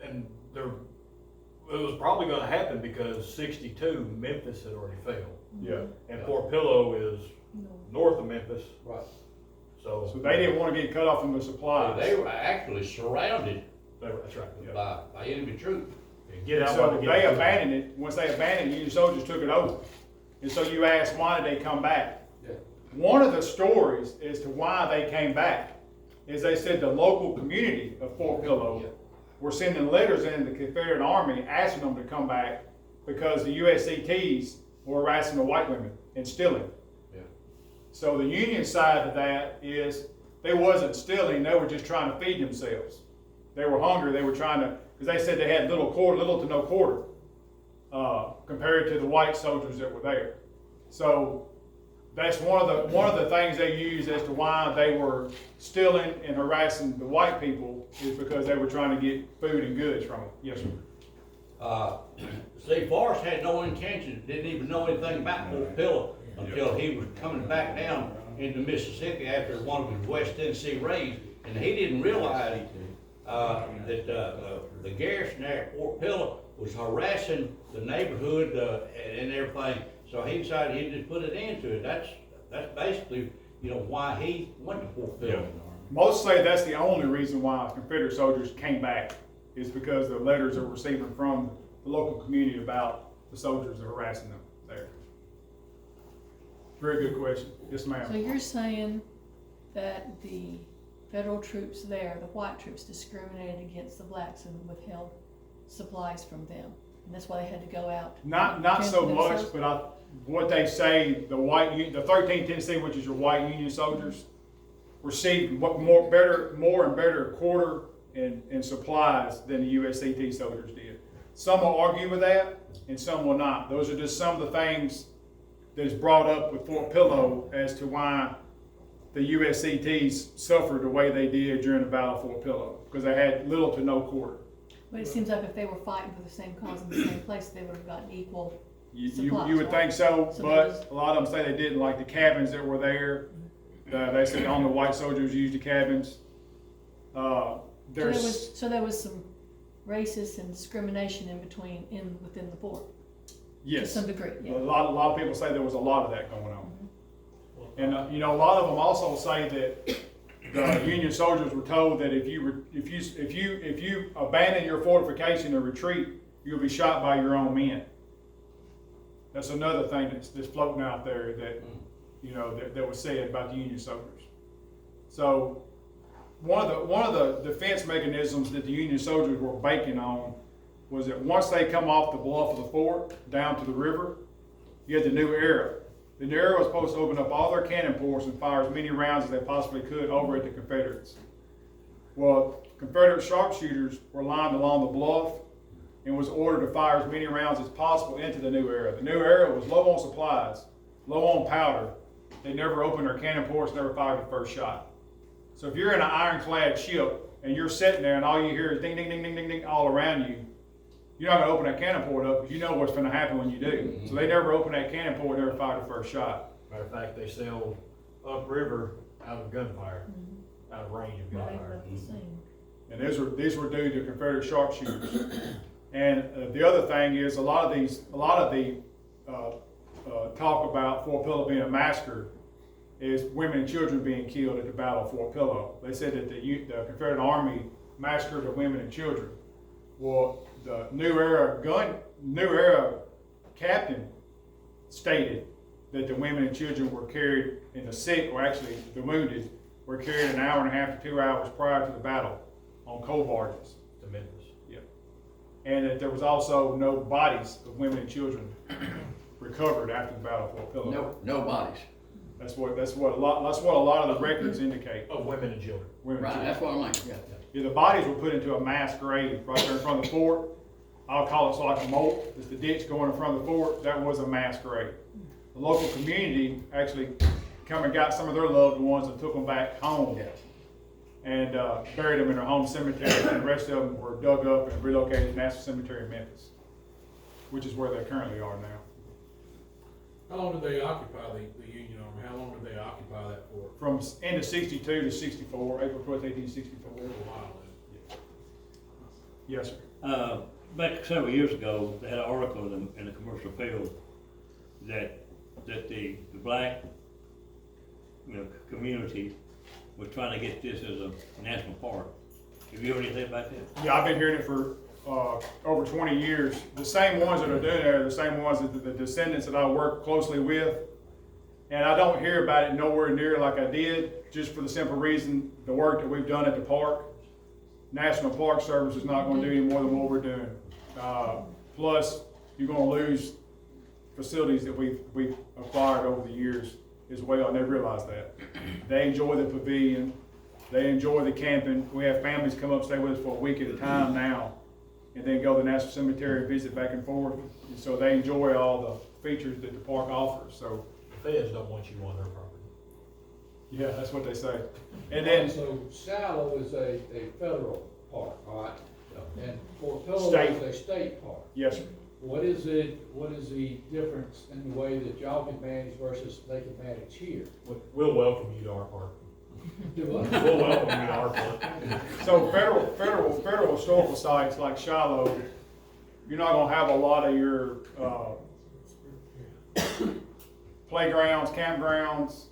And it was probably gonna happen because 62, Memphis had already fell. Yeah. And Fort Pillow is north of Memphis, Right. So they didn't wanna get cut off from their supplies. they were actually surrounded that's right. Yeah. by enemy troops. Get out So while they they get abandoned it. Once they abandoned it, Union soldiers took it over. And so you ask, why did they come back? Yeah. One of the stories as to why they came back is they said the local community of Fort Pillow were sending letters in the Confederate Army asking them to come back because the USCTs were harassing the white women and stealing. Yeah. So the Union side of that is they wasn't stealing, they were just trying to feed themselves. They were hungry, they were trying to, because they said they had little to no quarter compared to the white soldiers that were there. So that's one of the things they used as to why they were stealing and harassing the white people is because they were trying to get food and goods from them. Yes, sir. See, Forrest had no intention, didn't even know anything about Fort Pillow until he was coming back down into Mississippi after one of his West Tennessee raids, and he didn't realize, that, the garrison there at Fort Pillow was harassing the neighborhood, and everything, so he decided he'd just put an end to it. That's basically, you know, why he went to Fort Pillow. Most say that's the only reason why Confederate soldiers came back, is because the letters they're receiving from the local community about the soldiers that are harassing them there. Very good question. Yes, So ma'am. you're saying that the federal troops there, the white troops, discriminated against the blacks and withheld supplies from them? And that's why they had to go out? Not so Defend much, themselves? but what they say, the 13th Tennessee, which is your white Union soldiers, received more and better quarter and supplies than the USCT soldiers did. Some will argue with that, and some will not. Those are just some of the things that is brought up with Fort Pillow as to why the USCTs suffered the way they did during the Battle of Fort Pillow, because they had little to no quarter. But it seems like if they were fighting for the same cause in the same place, they would have gotten equal supplies, You would right? think so, So but a lot of them say they didn't, like the cabins that were there. They said only white soldiers used the cabins. So there was some racist and discrimination within the fort? To Yes, some degree, a yeah. lot of people say there was a lot of that going on. And, you know, a lot of them also say that the Union soldiers were told that if you abandon your fortification or retreat, you'll be shot by your own men. That's another thing that's floating out there that, you know, that was said about the Union soldiers. So one of the defense mechanisms that the Union soldiers were banking on was that once they come off the bluff of the fort down to the river, you had the new era. The new era was supposed to open up all their cannon ports and fire as many rounds as they possibly could over at the Confederates. Well, Confederate sharpshooters were lined along the bluff and was ordered to fire as many rounds as possible into the new era. The new era was low on supplies, low on powder. They never opened their cannon ports, never fired the first shot. So if you're in an ironclad ship and you're sitting there and all you hear is ding, ding, ding, ding, ding, ding all around you, you're not going to open that cannon port up because you know what's going to happen when you do. So they never opened that cannon port, never fired the first shot. Matter of fact, they sailed upriver out of gunfire, out of range of They gunfire. look the same. And these were due to Confederate sharpshooters. And the other thing is a lot of the talk about Fort Pillow being a massacre is women and children being killed at the Battle of Fort Pillow. They said that the Confederate Army massacred the women and children. Well, the New Era captain stated that the women and children were carried, and the sick, or actually the wounded, were carried an hour and a half to 2 hours prior to the battle on coal barges. To Memphis. Yep. And that there was also no bodies of women and children recovered after the Battle of Fort Pillow. No bodies. That's what a lot of the records indicate. Of women and children. Women and Right, children. that's what I'm like, yeah. Yeah, the bodies were put into a mass grave right there in front of the fort. I'll call it so like a moat. It's the ditch going in front of the fort. That was a mass grave. The local community actually come and got some of their loved ones and took them back home and buried them in their home cemetery. And the rest of them were dug up and relocated to National Cemetery in Memphis, which is where they currently are now. How long did they occupy the Union Army? How long did they occupy that fort? From end of 62 to 64, April 12th, 1864. A while then. Yes, sir. Back several years ago, they had an article in the commercial field that the black, community was trying to get this as a national park. Have you heard anything about that? Yeah, I've been hearing it for over 20 years. The same ones that are doing it are the same ones that the descendants that I work closely with. And I don't hear about it nowhere near like I did, just for the simple reason, the work that we've done at the park. National Park Service is not going to do any more than what we're doing. Plus, you're going to lose facilities that we've acquired over the years as well, and they realize that. They enjoy the pavilion. They enjoy the camping. We have families come up, stay with us for a week at a time now, and then go to the National Cemetery and visit back and forth. And so they enjoy all the features that the park offers. So, The feds don't want you on their property. yeah, that's what they say. And then, So Shiloh is a federal park, all right? And Fort Pillow State. is a state park. Yes, sir. What is the difference in the way that y'all can manage versus they can manage here? We'll welcome you to our park. Do what? We'll welcome you to our park. So federal historical sites like Shiloh, you're not gonna have a lot of your, playgrounds, campgrounds,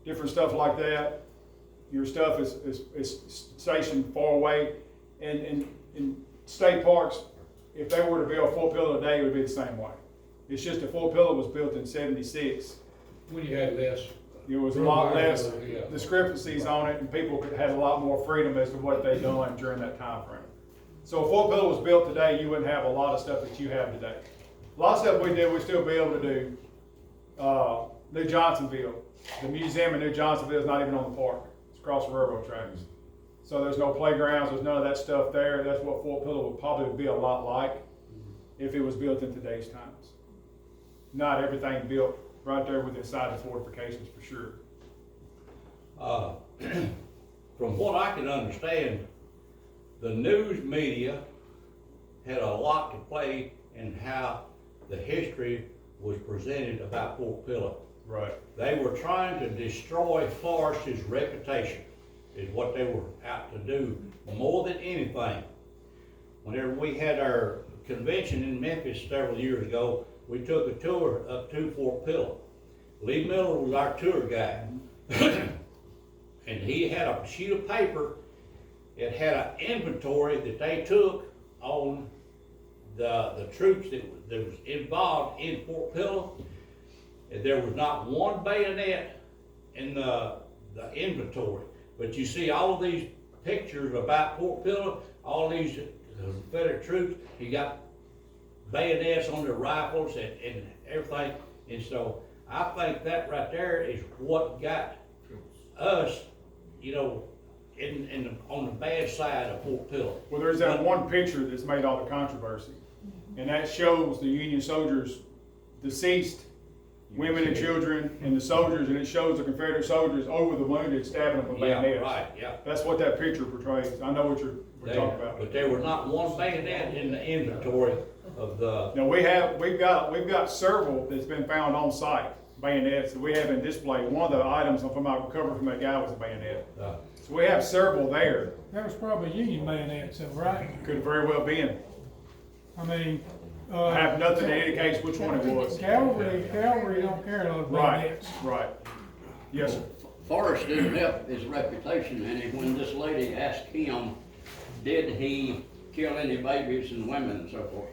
different stuff like that. Your stuff is stationed far away. And in state parks, if they were to build Fort Pillow today, it would be the same way. It's just that Fort Pillow was built in '76. When you had less. There was a lot less Yeah. discrepancies on it, and people had a lot more freedom as to what they done during that time frame. So if Fort Pillow was built today, you wouldn't have a lot of stuff that you have today. A lot of stuff we did, we'd still be able to do. New Johnsonville, the museum in New Johnsonville is not even on the park. It's across the railroad tracks. So there's no playgrounds, there's none of that stuff there. That's what Fort Pillow would probably be a lot like if it was built in today's times. Not everything built right there within inside the fortifications for sure. From what I can understand, the news media had a lot to play in how the history was presented about Fort Pillow. Right. They were trying to destroy Forrest's reputation, is what they were out to do more than anything. Whenever we had our convention in Memphis several years ago, we took a tour up to Fort Pillow. Lee Miller was our tour guide. And he had a sheet of paper. It had an inventory that they took on the troops that was involved in Fort Pillow. And there was not one bayonet in the inventory. But you see all of these pictures about Fort Pillow, all these Confederate troops, you got bayonets on their rifles and everything. And so I think that right there is what got us, on the bad side of Fort Pillow. Well, there's that one picture that's made all the controversy, and that shows the Union soldiers deceased, women and children, and the soldiers, and it shows the Confederate soldiers over the wounded stabbing them with bayonets. Right, yeah. That's what that picture portrays. I know what we're talking about. But there was not one bayonet in the inventory of the. Now we've got several that's been found on site, bayonets that we have in display. One of the items from our recovery from that guy was a bayonet. So we have several there. That was probably Union bayonets, though, right? Could very well be in. I mean, I have nothing that indicates which one it was. Cavalry don't carry those bayonets. Right. Yes, sir. Forrest didn't help his reputation any when this lady asked him, did he kill any babies and women and so forth?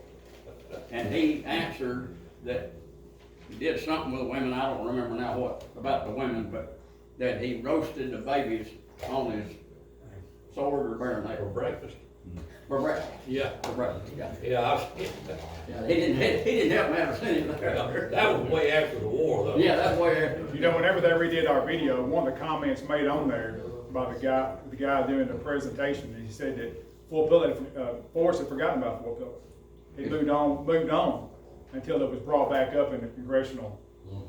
And he answered that he did something with the women, I don't remember now what about the women, but that he roasted the babies on his sword or bare knife. For breakfast. For breakfast. Yeah. For breakfast, yeah. Yeah, Yeah, he didn't help me understand it. that was way after the war though. Yeah, that's way after. Whenever they redid our video, one of the comments made on there by the guy doing the presentation, he said that Forrest had forgotten about Fort Pillow. He moved on until it was brought back up in the congressional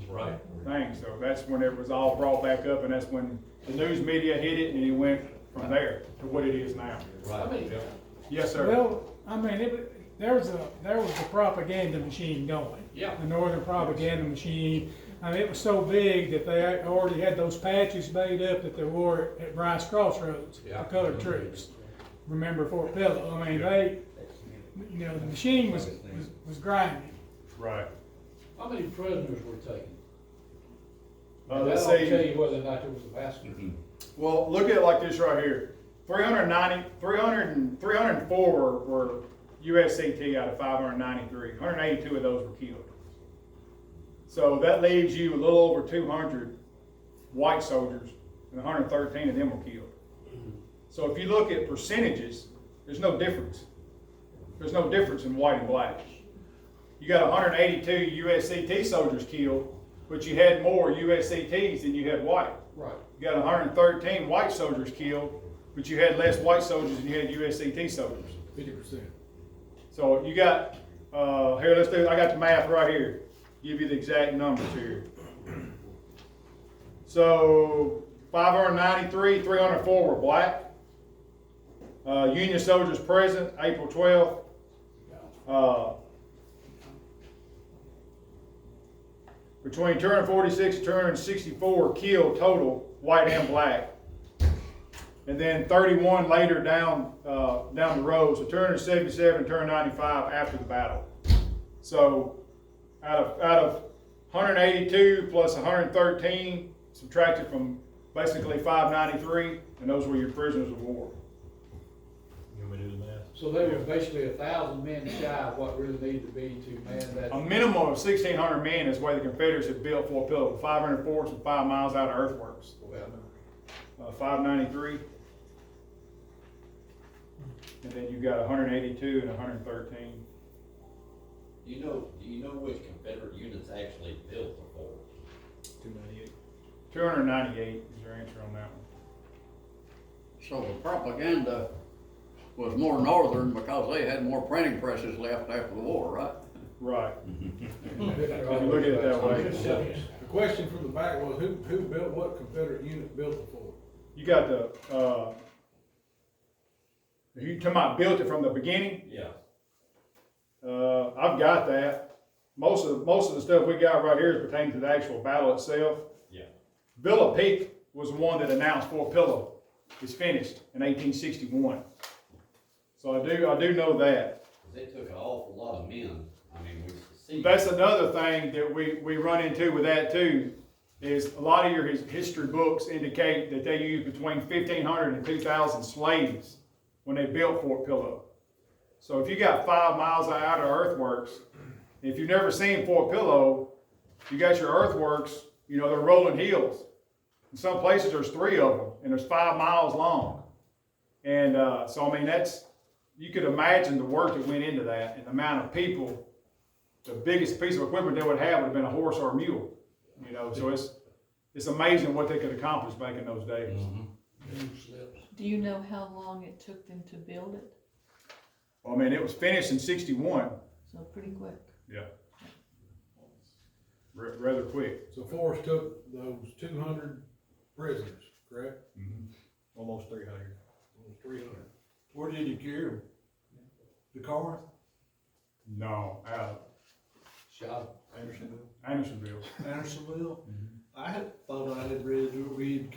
Right. thing. So that's when it was all brought back up, and that's when the news media hit it, and it went from there to what it is now. Right. Yes, sir. Well, I mean, there was a propaganda machine going. Yeah. The Northern propaganda machine. I mean, it was so big that they already had those patches made up that they wore at Bryce Crossroads, Yeah. the colored troops. Remember Fort Pillow? I mean, the machine was grinding. Right. How many prisoners were taken? Let's That'll see. tell you whether or not there was a massacre. Well, look at it like this right here. 304 were USCT out of 593. 182 of those were killed. So that leaves you a little over 200 white soldiers, and 113 of them were killed. So if you look at percentages, there's no difference. There's no difference in white and black. You got 182 USCT soldiers killed, but you had more USCTs than you had white. Right. You got 113 white soldiers killed, but you had less white soldiers than you had USCT soldiers. 50%. So you got, here, I got the math right here. Give you the exact numbers here. So 593, 304 were black. Union soldiers present, April 12th. Between 246 and 264 killed total, white and black. And then 31 later down the road, so 277, 295 after the battle. So out of 182 plus 113, subtracted from basically 593, and those were your prisoners of war. You want me to do the math? So they were basically 1,000 men shy of what really needed to be to man that. A minimum of 1,600 men is where the Confederates had built Fort Pillow, 500 forts and 5 miles out of earthworks. 593. And then you got 182 and 113. Do you know which Confederate units actually built the fort? 298. 298 is your answer on that one. So the propaganda was more northern because they had more printing presses left after the war, right? Right. Look Look at it that way. The question from the back was, who built, what Confederate unit built the fort? You got the, you talking about built it from the beginning? Yeah. I've got that. Most of the stuff we got right here is pertaining to the actual battle itself. Yeah. Villa Peak was the one that announced Fort Pillow is finished in 1861. So I do know that. They took an awful lot of men. I mean, we see. That's another thing that we run into with that too, is a lot of your history books indicate that they used between 1,500 and 2,000 slaves when they built Fort Pillow. So if you got 5 miles out of earthworks, if you've never seen Fort Pillow, you got your earthworks, you know, they're rolling hills. In some places there's 3 of them, and there's 5 miles long. And so, I mean, you could imagine the work that went into that and the amount of people. The biggest piece of equipment they would have been a horse or a mule. You know, so it's amazing what they could accomplish back in those days. Do you know how long it took them to build it? I mean, it was finished in 61. So pretty quick. Yeah. Rather quick. So Forrest took those 200 prisoners, correct? Almost 300. Almost 300. Where did you carry them? The car? No, Shot. Andersonville. Andersonville? I thought I had read that we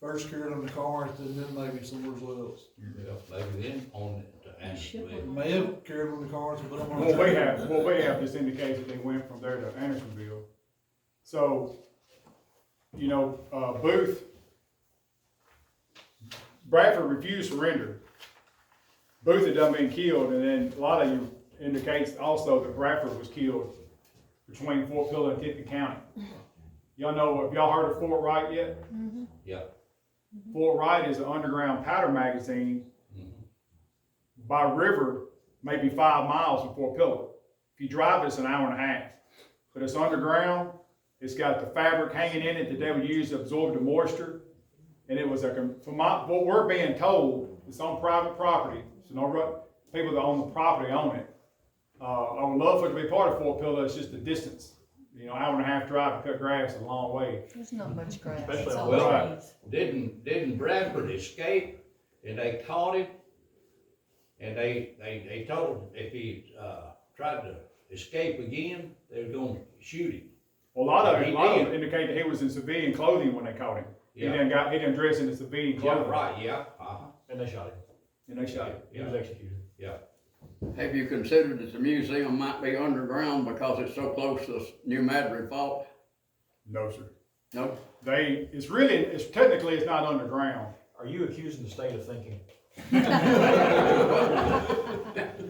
first carried them to Corinth and then maybe somewhere else. Maybe then on to Asheville. May have carried them to Corinth and put them on. What we have just indicates that they went from there to Andersonville. So, you know, Bradford refused surrender. Booth had done been killed, and then a lot of you indicates also that Bradford was killed between Fort Pillow and Tipton County. Y'all know, have y'all heard of Fort Wright yet? Yeah. Fort Wright is an underground powder magazine by river, maybe 5 miles from Fort Pillow. If you drive, it's an hour and a half. But it's underground. It's got the fabric hanging in it that they would use to absorb the moisture. And it was from what we're being told, it's on private property. So no people that own the property own it. I would love for it to be part of Fort Pillow. It's just the distance. You know, hour and a half drive to cut grass is a long way. There's not much grass. Especially It's on all the road. trees. Didn't Bradford escape, and they caught him, and they told him if he tried to escape again, they were gonna shoot him. Well, a lot of He it did. indicate that he was in civilian clothing when they caught him. Yeah. He didn't dress in the civilian Yeah, clothing. right, yeah, And they shot him. And they shot him. He was executed. yeah. Have you considered that the museum might be underground because it's so close to New Madrid Fault? No, sir. No? It's technically it's not underground. Are you accusing the state of thinking?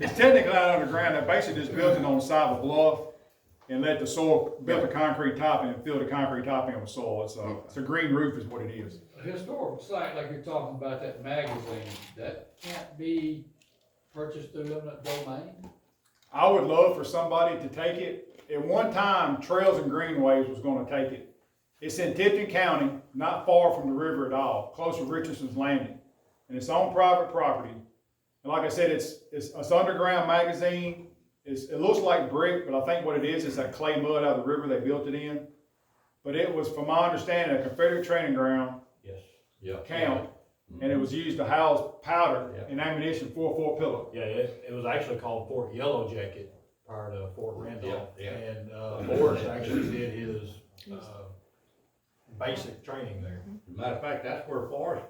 It's technically not underground. They basically just built it on the side of a bluff and let the soil, built a concrete top and filled the concrete top in with soil. It's a green roof is what it is. A historical site, like you're talking about that magazine, that can't be purchased through eminent domain? I would love for somebody to take it. At one time, Trails and Greenways was gonna take it. It's in Tipton County, not far from the river at all, close to Richardson's Landing. And it's on private property. And like I said, it's underground magazine. It looks like brick, but I think what it is that clay mud out of the river they built it in. But it was, from my understanding, a Confederate training ground Yes. Yeah. camp. and it was used to house powder Yeah. and ammunition for Fort Pillow. Yeah, it was actually called Fort Yellow Jacket prior to Fort Randolph. Yeah, yeah. And, Morris actually did his, basic training there. Matter of fact, that's where Forrest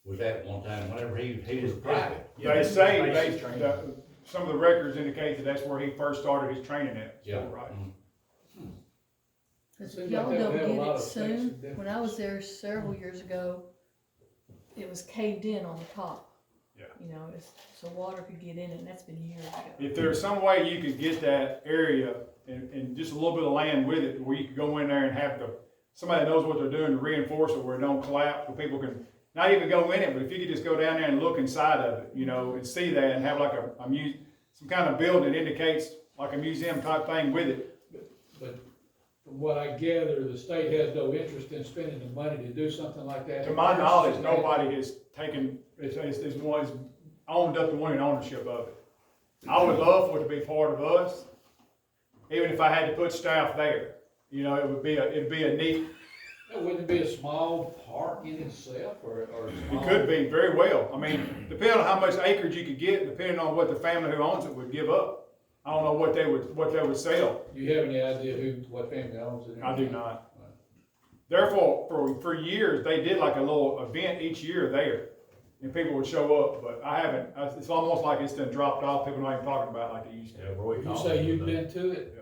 was at one time, whenever he was private. Yeah, They this is say, basic training. some of the records indicate that that's where he first started his training at. Yeah. Right. Cause Seems if y'all like they don't have a get lot it of soon, flexibility. when I was there several years ago, it was caved in on the top. Yeah. You know, so water could get in it, and that's been years ago. If there's some way you could get that area and just a little bit of land with it, where you could go in there and have somebody that knows what they're doing to reinforce it where it don't collapse, where people can not even go in it, but if you could just go down there and look inside of it, you know, and see that and have like some kind of building that indicates like a museum type thing with it. But from what I gather, the state has no interest in spending the money to do something like that. To my knowledge, nobody has taken, is owned up to wanting ownership of it. I would love for it to be part of us, even if I had to put staff there. You know, it'd be a neat, Wouldn't it be a small park in itself, or it small? could be very well. I mean, depending on how much acreage you could get, depending on what the family who owns it would give up. I don't know what they would sell. Do you have any idea what family owns it? I do not. Therefore, for years, they did like a little event each year there, and people would show up, but I haven't, it's almost like it's been dropped off, people not even talking about it like they used to. Yeah, Roy You Collins say was you've there. been to it?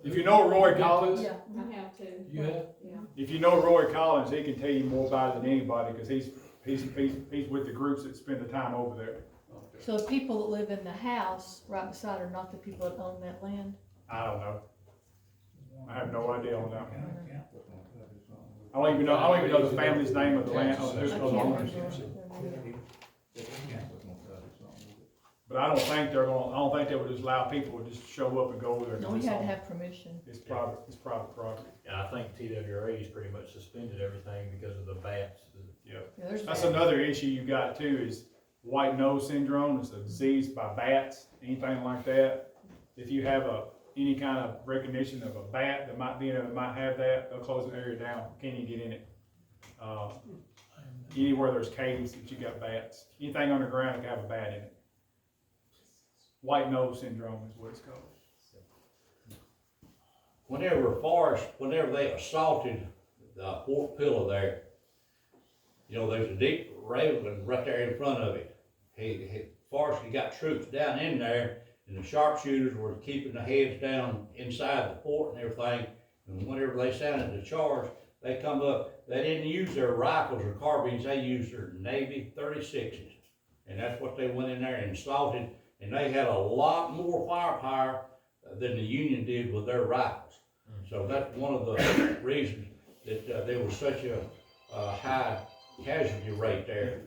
If you know Roy Been to Collins, it? Yeah. I have to. You have? Yeah. if you know Roy Collins, he can tell you more about it than anybody, because he's with the groups that spend the time over there. So the people that live in the house right beside are not the people that own that land? I don't know. I have no idea on that one. I don't even know the family's name of the land, of I the can't owners. remember. But I don't think they would just allow people to just show up and go over there. No, we had to have permission. It's private property. And I think TWRA's pretty much suspended everything because of the bats. Yeah. Yeah, there's That's bad- another issue you got too, is white nose syndrome. It's a disease by bats, anything like that. If you have any kind of recognition of a bat that might have that, they'll close the area down, can't even get in it. Anywhere there's caves that you got bats, anything underground can have a bat in it. White nose syndrome is what it's called. Whenever they assaulted Fort Pillow there, you know, there's a deep railing right there in front of it. Forrest had got troops down in there, and the sharpshooters were keeping the heads down inside the fort and everything. And whenever they sounded the charge, they come up, they didn't use their rifles or carbines, they used their Navy 36s. And that's what they went in there and assaulted, and they had a lot more firepower than the Union did with their rifles. So that's one of the reasons that there was such a high casualty rate there.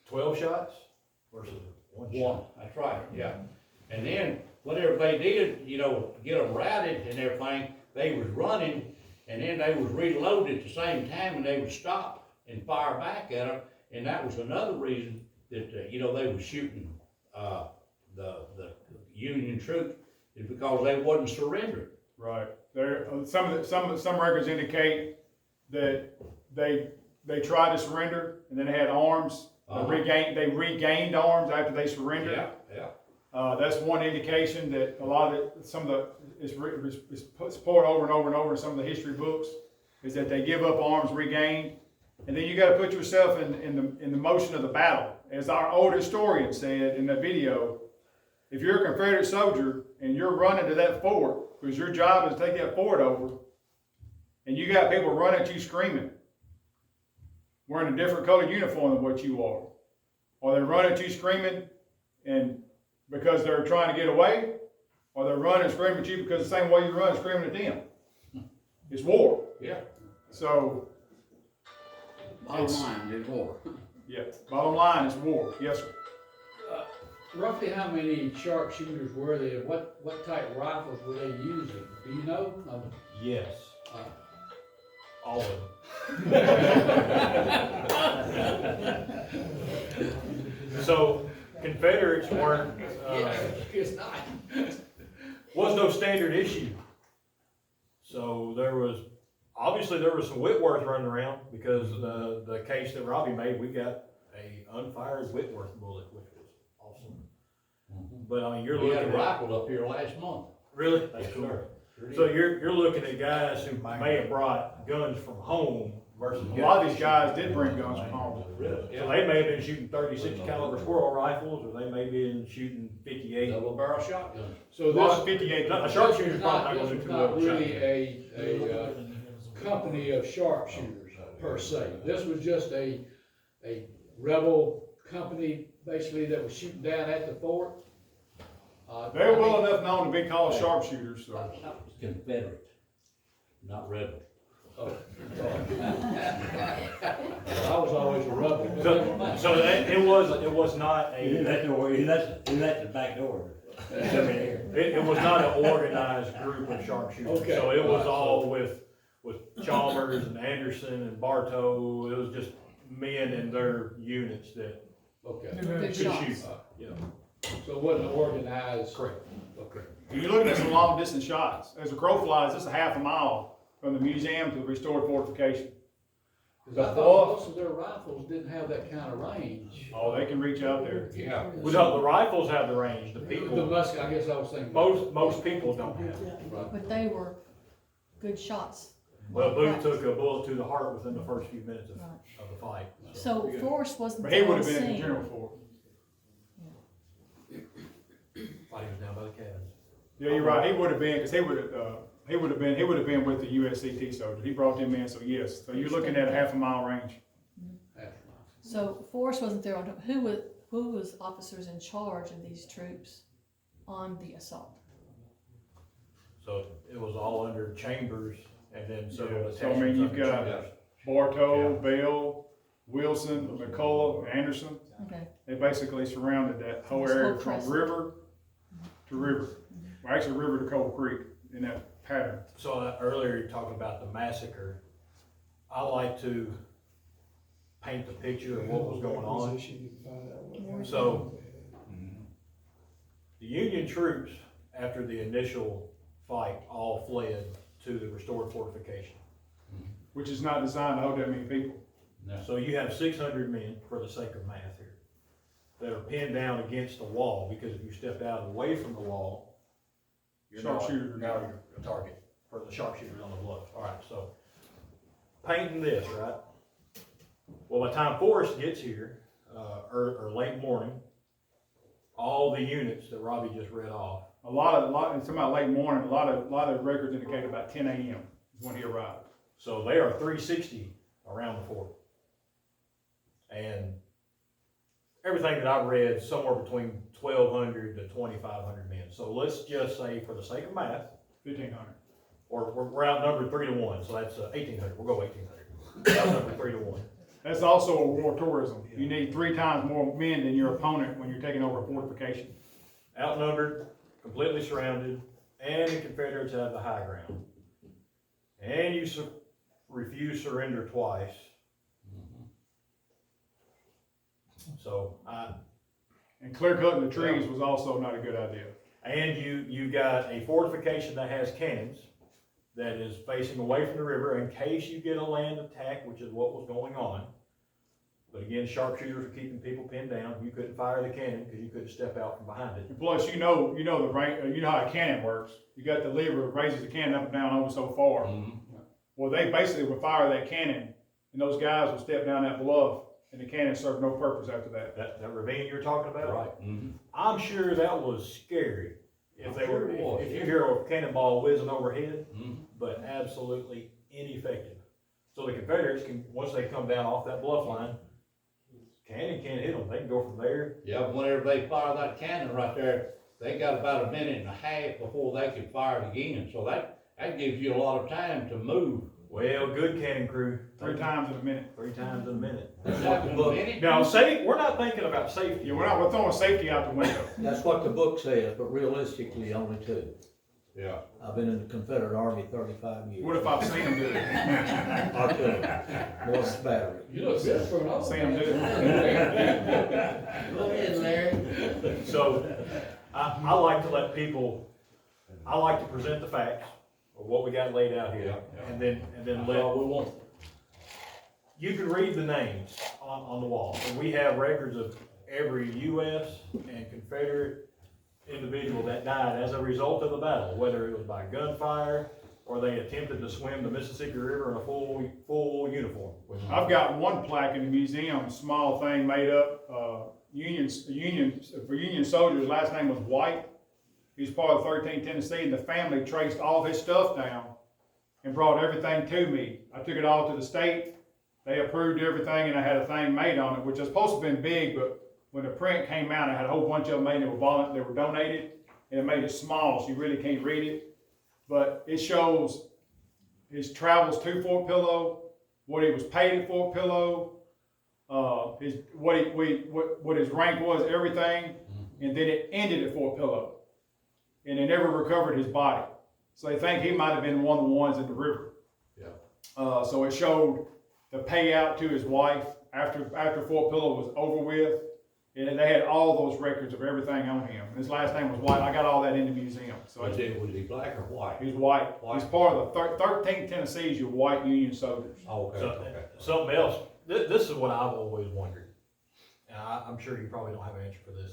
12 shots versus one One, shot. that's right, yeah. And then, whenever they did, you know, get them routed and everything, they was running, and then they was reloaded at the same time, and they would stop and fire back at them, and that was another reason that, you know, they was shooting, the Union troops, is because they wasn't surrendering. Right. Some records indicate that they tried to surrender and then they had arms. They regained arms after they surrendered. Yeah. That's one indication that a lot of it's poured over and over and over in some of the history books, is that they give up arms regained, and then you got to put yourself in the motion of the battle. As our old historian said in the video, if you're a Confederate soldier and you're running to that fort because your job is to take that fort over, and you got people running at you screaming, wearing a different colored uniform than what you are, or they're running at you screaming and because they're trying to get away, or they're running and screaming at you because the same way you run is screaming at them. It's war. Yeah. So, Bottom line is war. yeah, bottom line is war. Yes, sir. Roughly how many sharpshooters were there? What type of rifles were they using? Do you know? Yes, all of them. So Confederates weren't, It's not. was no standard issue. So there was Obviously, there was some Whitworth running around, because the case that Robbie made, we got a unfired Whitworth bullet, which was awesome. But I mean, you're We looking had a at, rifle up here last month. really? Yes, sir. Sure So did. you're looking at guys who may have brought guns from home versus. A lot of these guys did bring guns from home. Really? So they may have been shooting 36 caliber squirrel rifles, or they may have been shooting 58. Double barrel shotgun. So A lot this, of 58. A this sharpshooter's is probably not, not this gonna is do too not well. really a company of sharpshooters per se. This was just a rebel company basically that was shooting down at the fort. They're well enough known to be called sharpshooters, so. Confederate, not rebel. Oh. I was always a rebel. So it was not He a, let the back door. it was not an organized group of sharpshooters. Okay. So it was all with Chalmers and Anderson and Bartow. It was just men and their units that Okay. Good could shoot. shots. Yeah, So it wasn't organized. correct. Okay. You're looking at some long distance shots. As a crow flies, it's a half a mile from the museum to the restored fortification. Cause I thought most of their rifles didn't have that kind of range. Oh, they can reach out there. Yeah. Well, the rifles have the range, the The people, musket, I guess I was thinking. most people don't have. Right. But they were good shots. Well, Booth took a bullet to the heart within the first few minutes of Right. the fight. So Forrest wasn't But he there would on have been at the scene. general fort. Fight was down by the cabins. Yeah, you're right. He would have been, because he would have been with the USCT soldiers. He brought them in, so yes. So you're looking at a half a mile range. So Forrest wasn't there on, who was officers in charge of these troops on the assault? So it was all under Chambers and then several So I mean, you've got attachments Bartow, Bell, Wilson, McCullough, Anderson. Okay, They basically surrounded that whole This whole area from crescent. river to river. Well, actually, river to Cold Creek in that pattern. So earlier you talked about the massacre. I like to paint the picture of what was going on. So the Union troops, after the initial fight, all fled to the restored fortification. Which is not designed to hold that many people. No. So you have 600 men, for the sake of math here, that are pinned down against the wall, because if you stepped out away from the wall, you're Sharpshooter. now you're a target for the sharpshooters on the bluff. All right, so painting this, right? Well, by the time Forrest gets here, or late morning, all the units that Robbie just read off, It's about late morning, a lot of records indicate about 10 a.m. is when he arrived. so they are 360 around the fort. And everything that I read, somewhere between 1,200 to 2,500 men. So let's just say, for the sake of math, 1,500. or we're outnumbered 3-1, so that's 1,800. We'll go 1,800. Outnumbered 3-1. That's also a war tourism. You need 3 times more men than your opponent when you're taking over a fortification. Outnumbered, completely surrounded, and the Confederates have the high ground. And you refuse surrender twice. So And clear cutting the trees was also not a good idea. and you got a fortification that has cannons that is facing away from the river in case you get a land attack, which is what was going on. But again, sharpshooters are keeping people pinned down. You couldn't fire the cannon because you couldn't step out from behind it. And plus, you know the rank, you know how a cannon works. You got the lever that raises the cannon up and down over so far. Well, they basically would fire that cannon, and those guys would step down that bluff, and the cannon served no purpose after that. That ravine you're talking about? Right. Mm-hmm. I'm sure that was scary. If they Sure were, it was, if yeah. you hear a cannonball whizzing overhead, Mm-hmm. but absolutely ineffective. So the Confederates can, once they come down off that bluff line, cannon can't hit them. They can go from there. Yeah, but whenever they fire that cannon right there, they got about a minute and a half before they can fire it again. So that gives you a lot of time to move. Well, good cannon crew. 3 times in a minute. 3 times in a minute. That's what the book, Now, we're not thinking about safety. Yeah, we're throwing safety out the window. That's what the book says, but realistically, only 2. yeah. I've been in the Confederate Army 35 years. What if I've seen them do it? I could. More battery. You look good for an old Seen them do it. Go ahead, Larry. So I like to let people, I like to present the facts, of what we got laid out here, Yeah, yeah. and then That's let, all we want. you can read the names on the wall, and we have records of every US and Confederate individual that died as a result of the battle, whether it was by gunfire, or they attempted to swim the Mississippi River in a full uniform. I've got one plaque in the museum, a small thing made up, Union soldiers, last name was White. He was part of 13th Tennessee, and the family traced all his stuff down and brought everything to me. I took it all to the state, they approved everything, and I had a thing made on it, which was supposed to have been big, but when the print came out, I had a whole bunch of them made, they were donated, and it made it small, so you really can't read it. But it shows his travels to Fort Pillow, what he was paid at Fort Pillow, what his rank was, everything, and then it ended at Fort Pillow. And they never recovered his body. So they think he might have been one of the ones in the river. Yeah. So it showed the payout to his wife after Fort Pillow was over with. And they had all those records of everything on him. His last name was White. I got all that in the museum. So Was he black or white? he's white. He's part of the 13th Tennessee's your white Union soldiers. Oh, okay, So, okay. something else, this is what I've always wondered, and I'm sure you probably don't have an answer for this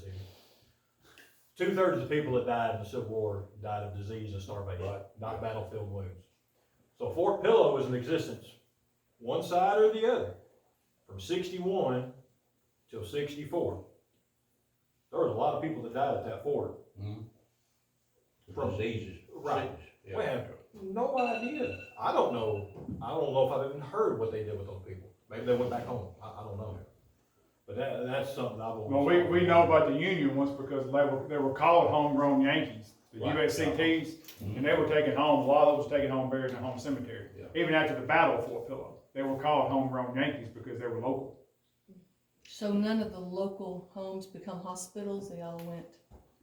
either. 2/3 of the people that died in the Civil War died of disease and starvation, not battlefield wounds. So Fort Pillow was in existence, one side or the other, from 61 till 64. There was a lot of people that died at that fort. Diseases. Right. Yeah. We have no idea. I don't know if I've even heard what they did with those people. Maybe they went back home. I don't know. But that's something I've always. Well, we know about the Union ones because they were called homegrown Yankees, the Right. USCTs, and they were taken home. A lot of those were taken home, buried in a home cemetery. Yeah. Even after the Battle of Fort Pillow, they were called homegrown Yankees because they were local. So none of the local homes become hospitals, they all went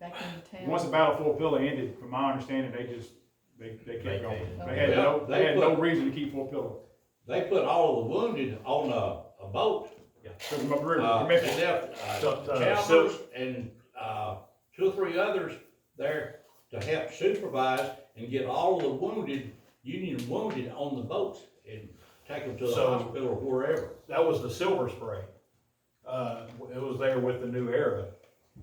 back into town? Once the Battle of Fort Pillow ended, from my understanding, they kept going. Okay. They had no reason to keep Fort Pillow. They put all of the wounded on a boat. So the river, They Memphis. left, So, Chambers and, 2 or 3 others there to help supervise and get all of the wounded, Union wounded on the boats and take them to the So- hospital or wherever. That was the Silver Spray. It was there with the New Era.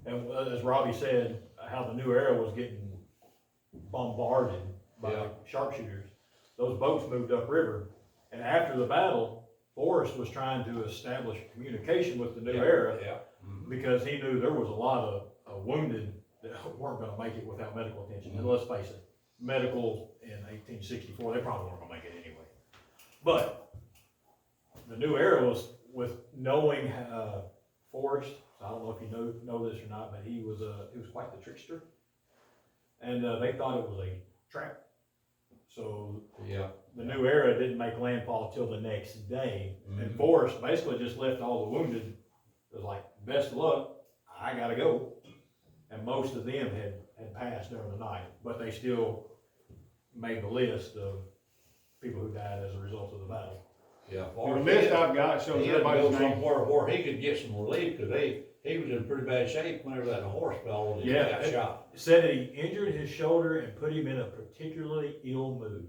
And as Robbie said, how the New Era was getting bombarded by Yeah. sharpshooters. Those boats moved upriver. And after the battle, Forrest was trying to establish communication with the New Era Yeah. because he knew there was a lot of wounded that weren't gonna make it without medical attention. And let's face it, medical in 1864, they probably weren't gonna make it anyway. But the New Era was with knowing Forrest. I don't know if you know this or not, but he was quite the trickster, and they thought it was a trap. So Yeah. the New Era didn't make landfall till the next day, and Forrest basically just left all the wounded. It was like, best of luck, I gotta go. And most of them had passed during the night, but they still made the list of people who died as a result of the battle. Yeah. The list I've got shows He had to go everybody's name. somewhere where he could get some relief, cause he was in pretty bad shape whenever that horse fell and he Yeah, got shot. It said that he injured his shoulder and put him in a particularly ill mood.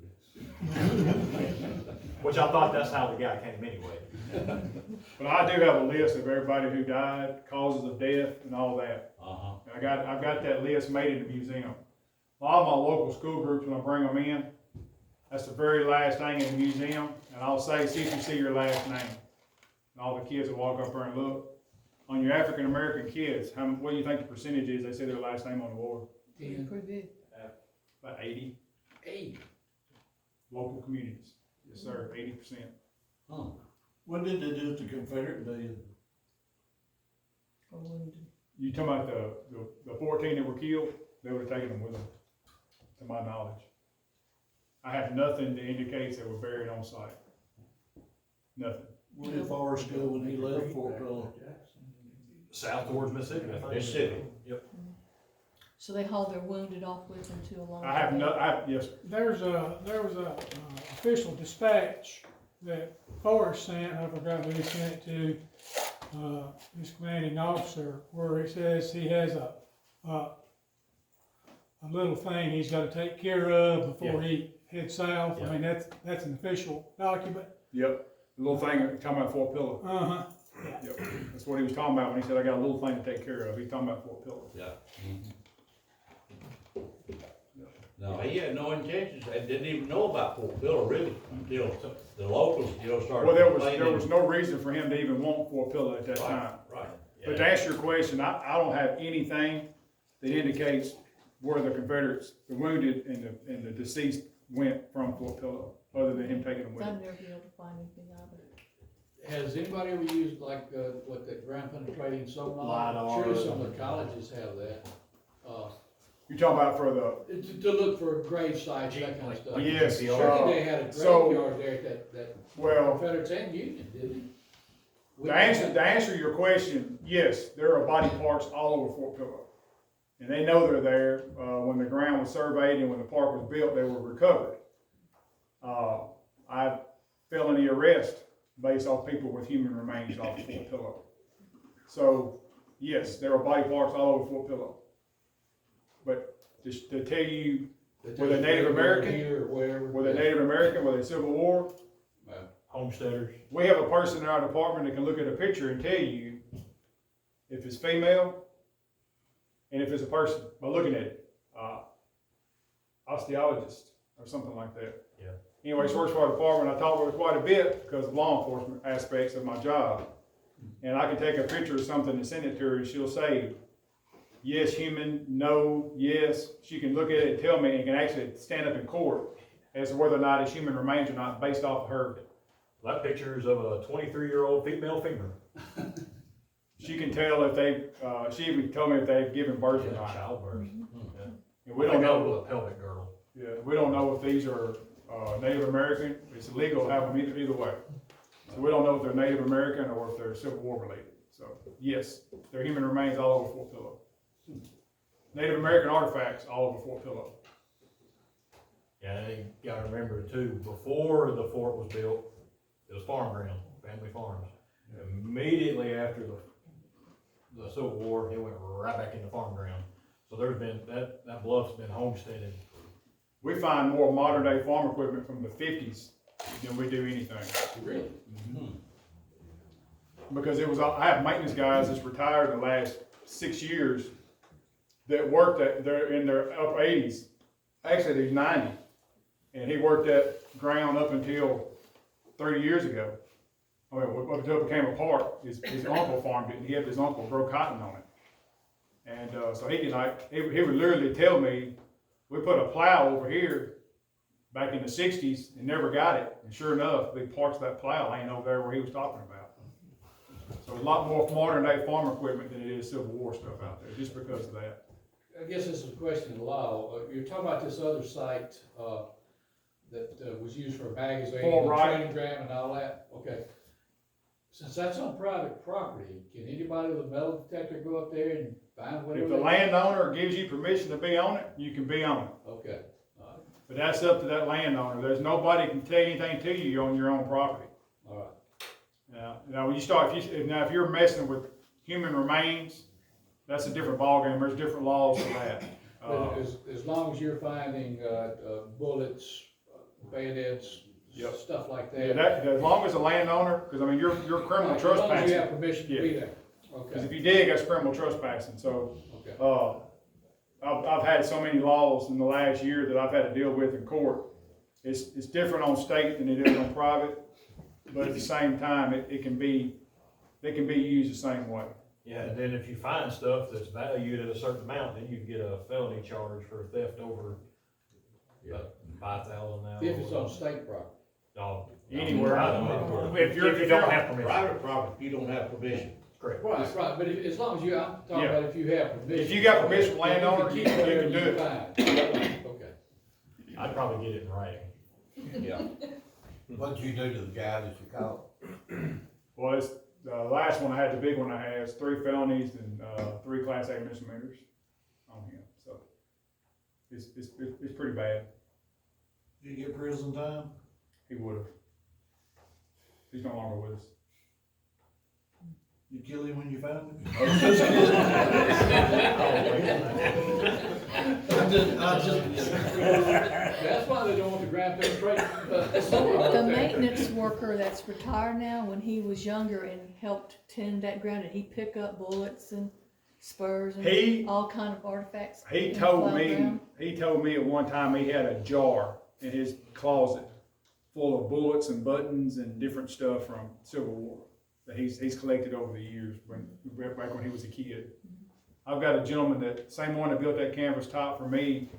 Which I thought that's how the guy came anyway. But I do have a list of everybody who died, causes of death, and all that. Uh-huh. And I've got that list made in the museum. A lot of my local school groups, when I bring them in, that's the very last thing in the museum, and I'll say, see if you see your last name. And all the kids will walk up there and look. On your African American kids, what do you think the percentage is? They say their last name on the board. Pretty big. About 80 local communities. Yes, sir, 80%. Huh. When did they do it to Confederate Day? Or wounded. You talking about the 14 that were killed? They would have taken them with them, to my knowledge. I have nothing that indicates they were buried on site. Nothing. Where did Forrest go when he left Fort Pillow? South towards Mississippi, I think. Mississippi. Yep. So they hauled their wounded off with them to a long. I have yes, sir. There was a official dispatch that Forrest sent, I forgot who he sent it to, his commanding officer, where it says he has a little thing he's gotta take care of before he head south. I mean, that's an official document. Yep, the little thing, talking about Fort Pillow. Uh-huh. Yep, that's what he was talking about when he said, I got a little thing to take care of. He's talking about Fort Pillow. Yeah. No, he had no intentions, they didn't even know about Fort Pillow really, until the locals, started. Well, there complaining. was no reason for him to even want Fort Pillow at that Right, time. right. But to answer your question, I don't have anything that indicates where the Confederates, the wounded and the deceased went from Fort Pillow, other than him taking them with him. I've never been able to find anything either. Has anybody ever used like, what the ground penetrating sonar? LiDAR. Sure, some of the colleges have that, You're talking about for the, to look for grave sites, that kind of stuff. yes, Surely they had a so- graveyard there at that well, Confederates and Union, didn't they? to answer your question, yes, there are body parts all over Fort Pillow. And they know they're there. When the ground was surveyed and when the park was built, they were recovered. I felony arrest based off people with human remains off Fort Pillow. So, yes, there are body parts all over Fort Pillow. But just to tell you, were they Native American? Here or wherever. Were they Native American? Were they Civil War? Homesteaders. We have a person in our department that can look at a picture and tell you if it's female and if it's a person by looking at it. Osteologist or something like that. Yeah. Anyway, she works for our department. I talk with her quite a bit because of law enforcement aspects of my job. And I can take a picture of something and send it to her and she'll say, yes, human, no, yes. She can look at it and tell me and can actually stand up in court as to whether or not it's human remains or not based off of her. That picture is of a 23-year-old female femur. She can tell if they, she even told me if they've given birth or not. Childbirth. And we don't know, A pelvic girdle. yeah, we don't know if these are, Native American. It's illegal to have them either way. So we don't know if they're Native American or if they're Civil War related. So, yes, they're human remains all over Fort Pillow. Native American artifacts all over Fort Pillow. Yeah, and you gotta remember too, before the fort was built, it was farm ground, family farms. Immediately after the Civil War, it went right back into farm ground. So there's been, that bluff's been homesteaded. We find more modern day farm equipment from the 50s than we do anything. Really? Because I have maintenance guys that's retired the last 6 years that worked they're in their upper 80s. Actually, he's 90. And he worked that ground up until 30 years ago. I mean, up until it became a park. His uncle farmed it, and he had his uncle grow cotton on it. And so he would literally tell me, we put a plow over here back in the 60s and never got it. And sure enough, big parts of that plow ain't over there where he was talking about. So a lot more modern day farm equipment than it is Civil War stuff out there, just because of that. I guess this is a question of law. You're talking about this other site, that was used for a magazine, Fort and Wright. training ground and all that, okay. Since that's on private property, can anybody with a metal detector go up there and find whatever? If the they- landowner gives you permission to be on it, you can be on it. Okay, all right, But that's up to that landowner. There's nobody can tell anything to you on your own property. all right. Now when you start, if you're messing with human remains, that's a different ballgame. There's different laws for that. But as long as you're finding, bullets, bayonets, Yep. stuff like Yeah, that. as long as the landowner, because I mean, you're criminal As long as you have trespassing. permission to be there, Because okay, if you dig, that's criminal trespassing. So, okay. I've had so many laws in the last year that I've had to deal with in court. It's different on state than it is on private, but at the same time, they can be used the same way. Yeah, and then if you find stuff that's valued at a certain amount, then you can get a felony charge for theft over $5,000 now. If it's on state property. No, Anywhere. If you don't have permission. Private property, you don't have permission. Correct. Right, but as long as I'm talking Yeah. about if you have permission. If you got permission from Yeah, landowner, keep you can whatever do it. find. Okay. I'd probably get it in writing. Yeah. What did you do to the guy that you caught? Well, it's, the last one I had, the big one I had, is 3 felonies and 3 Class A misdemeanors on him. So it's pretty bad. You get prison time? He would have. He's no longer with us. You kill him when you find him? I'm just That's why they don't want the ground penetration. The maintenance worker that's retired now, when he was younger and helped tend that ground, did he pick up bullets and spurs and all kind of artifacts? He in the told plow me, ground? at one time he had a jar in his closet full of bullets and buttons and different stuff from Civil War that he's collected over the years back when he was a kid. I've got a gentleman same one that built that canvas top for me.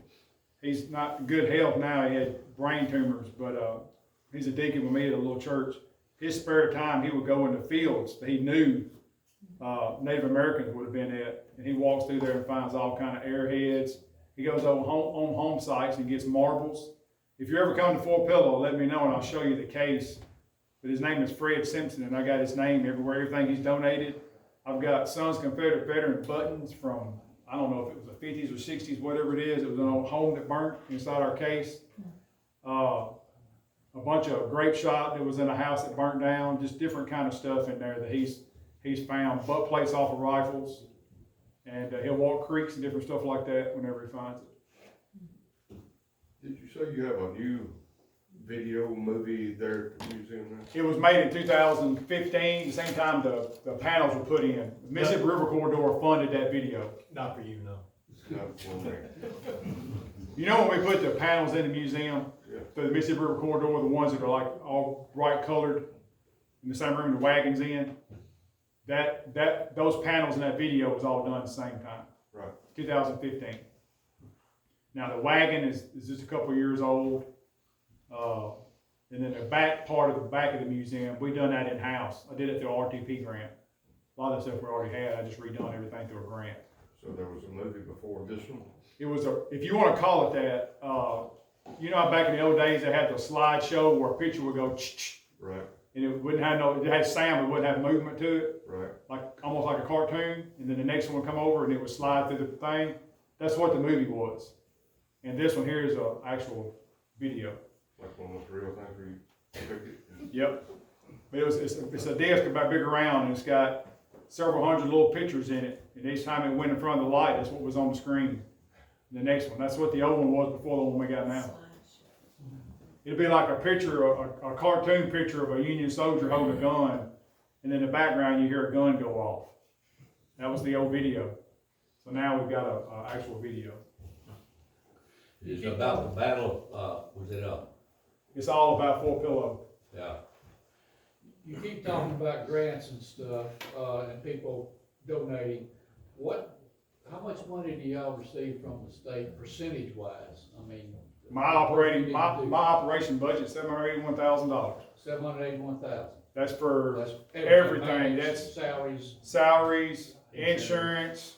He's not in good health now. He had brain tumors, but he's a deacon with me at a little church. His spare time, he would go in the fields that he knew Native Americans would have been at, and he walks through there and finds all kind of airheads. He goes on home sites and gets marbles. If you ever come to Fort Pillow, let me know and I'll show you the case. But his name is Fred Simpson, and I got his name everywhere, everything he's donated. I've got Sons Confederate Veteran buttons from, I don't know if it was the 50s or 60s, whatever it is. It was an old home that burnt inside our case. A bunch of grape shot that was in a house that burnt down, just different kind of stuff in there that he's found. Butt plates off of rifles, and he'll walk creeks and different stuff like that whenever he finds it. Did you say you have a new video movie there at the museum now? It was made in 2015, the same time the panels were put in. The Mississippi River Corridor funded that video. Not for you, no. Not for me. You know when we put the panels in the museum, Yeah. the Mississippi River Corridor, the ones that are like all bright colored, in the same room the wagon's in, those panels in that video was all done at the same time. Right. 2015. Now the wagon is just a couple years old. And then the back part of the museum, we done that in-house. I did it through a RTP grant. A lot of the stuff we already had, I just redone everything through a grant. So there was a movie before this one? It was if you want to call it that, you know how back in the old days they had the slideshow where a picture would go Right. and it wouldn't have it had sound, but wouldn't have movement to it. Right. Like, almost like a cartoon, and then the next one would come over and it would slide through the thing. That's what the movie was. And this one here is an actual video. Like one of those real things where you pick it? Yep. But it's a disc about big around, and it's got several hundred little pictures in it. And each time it went in front of the light, that's what was on the screen. The next one, that's what the old one was before the one we got now. It'd be like a picture, a cartoon picture of a Union soldier holding a gun, and in the background you hear a gun go off. That was the old video. So now we've got a actual video. It's about the battle, was it It's all about Fort Pillow. yeah. You keep talking about grants and stuff, and people donating. How much money do y'all receive from the state percentage wise? I mean. My operation budget, $781,000. $781,000. That's for That's everything. That's That's salaries. salaries, insurance,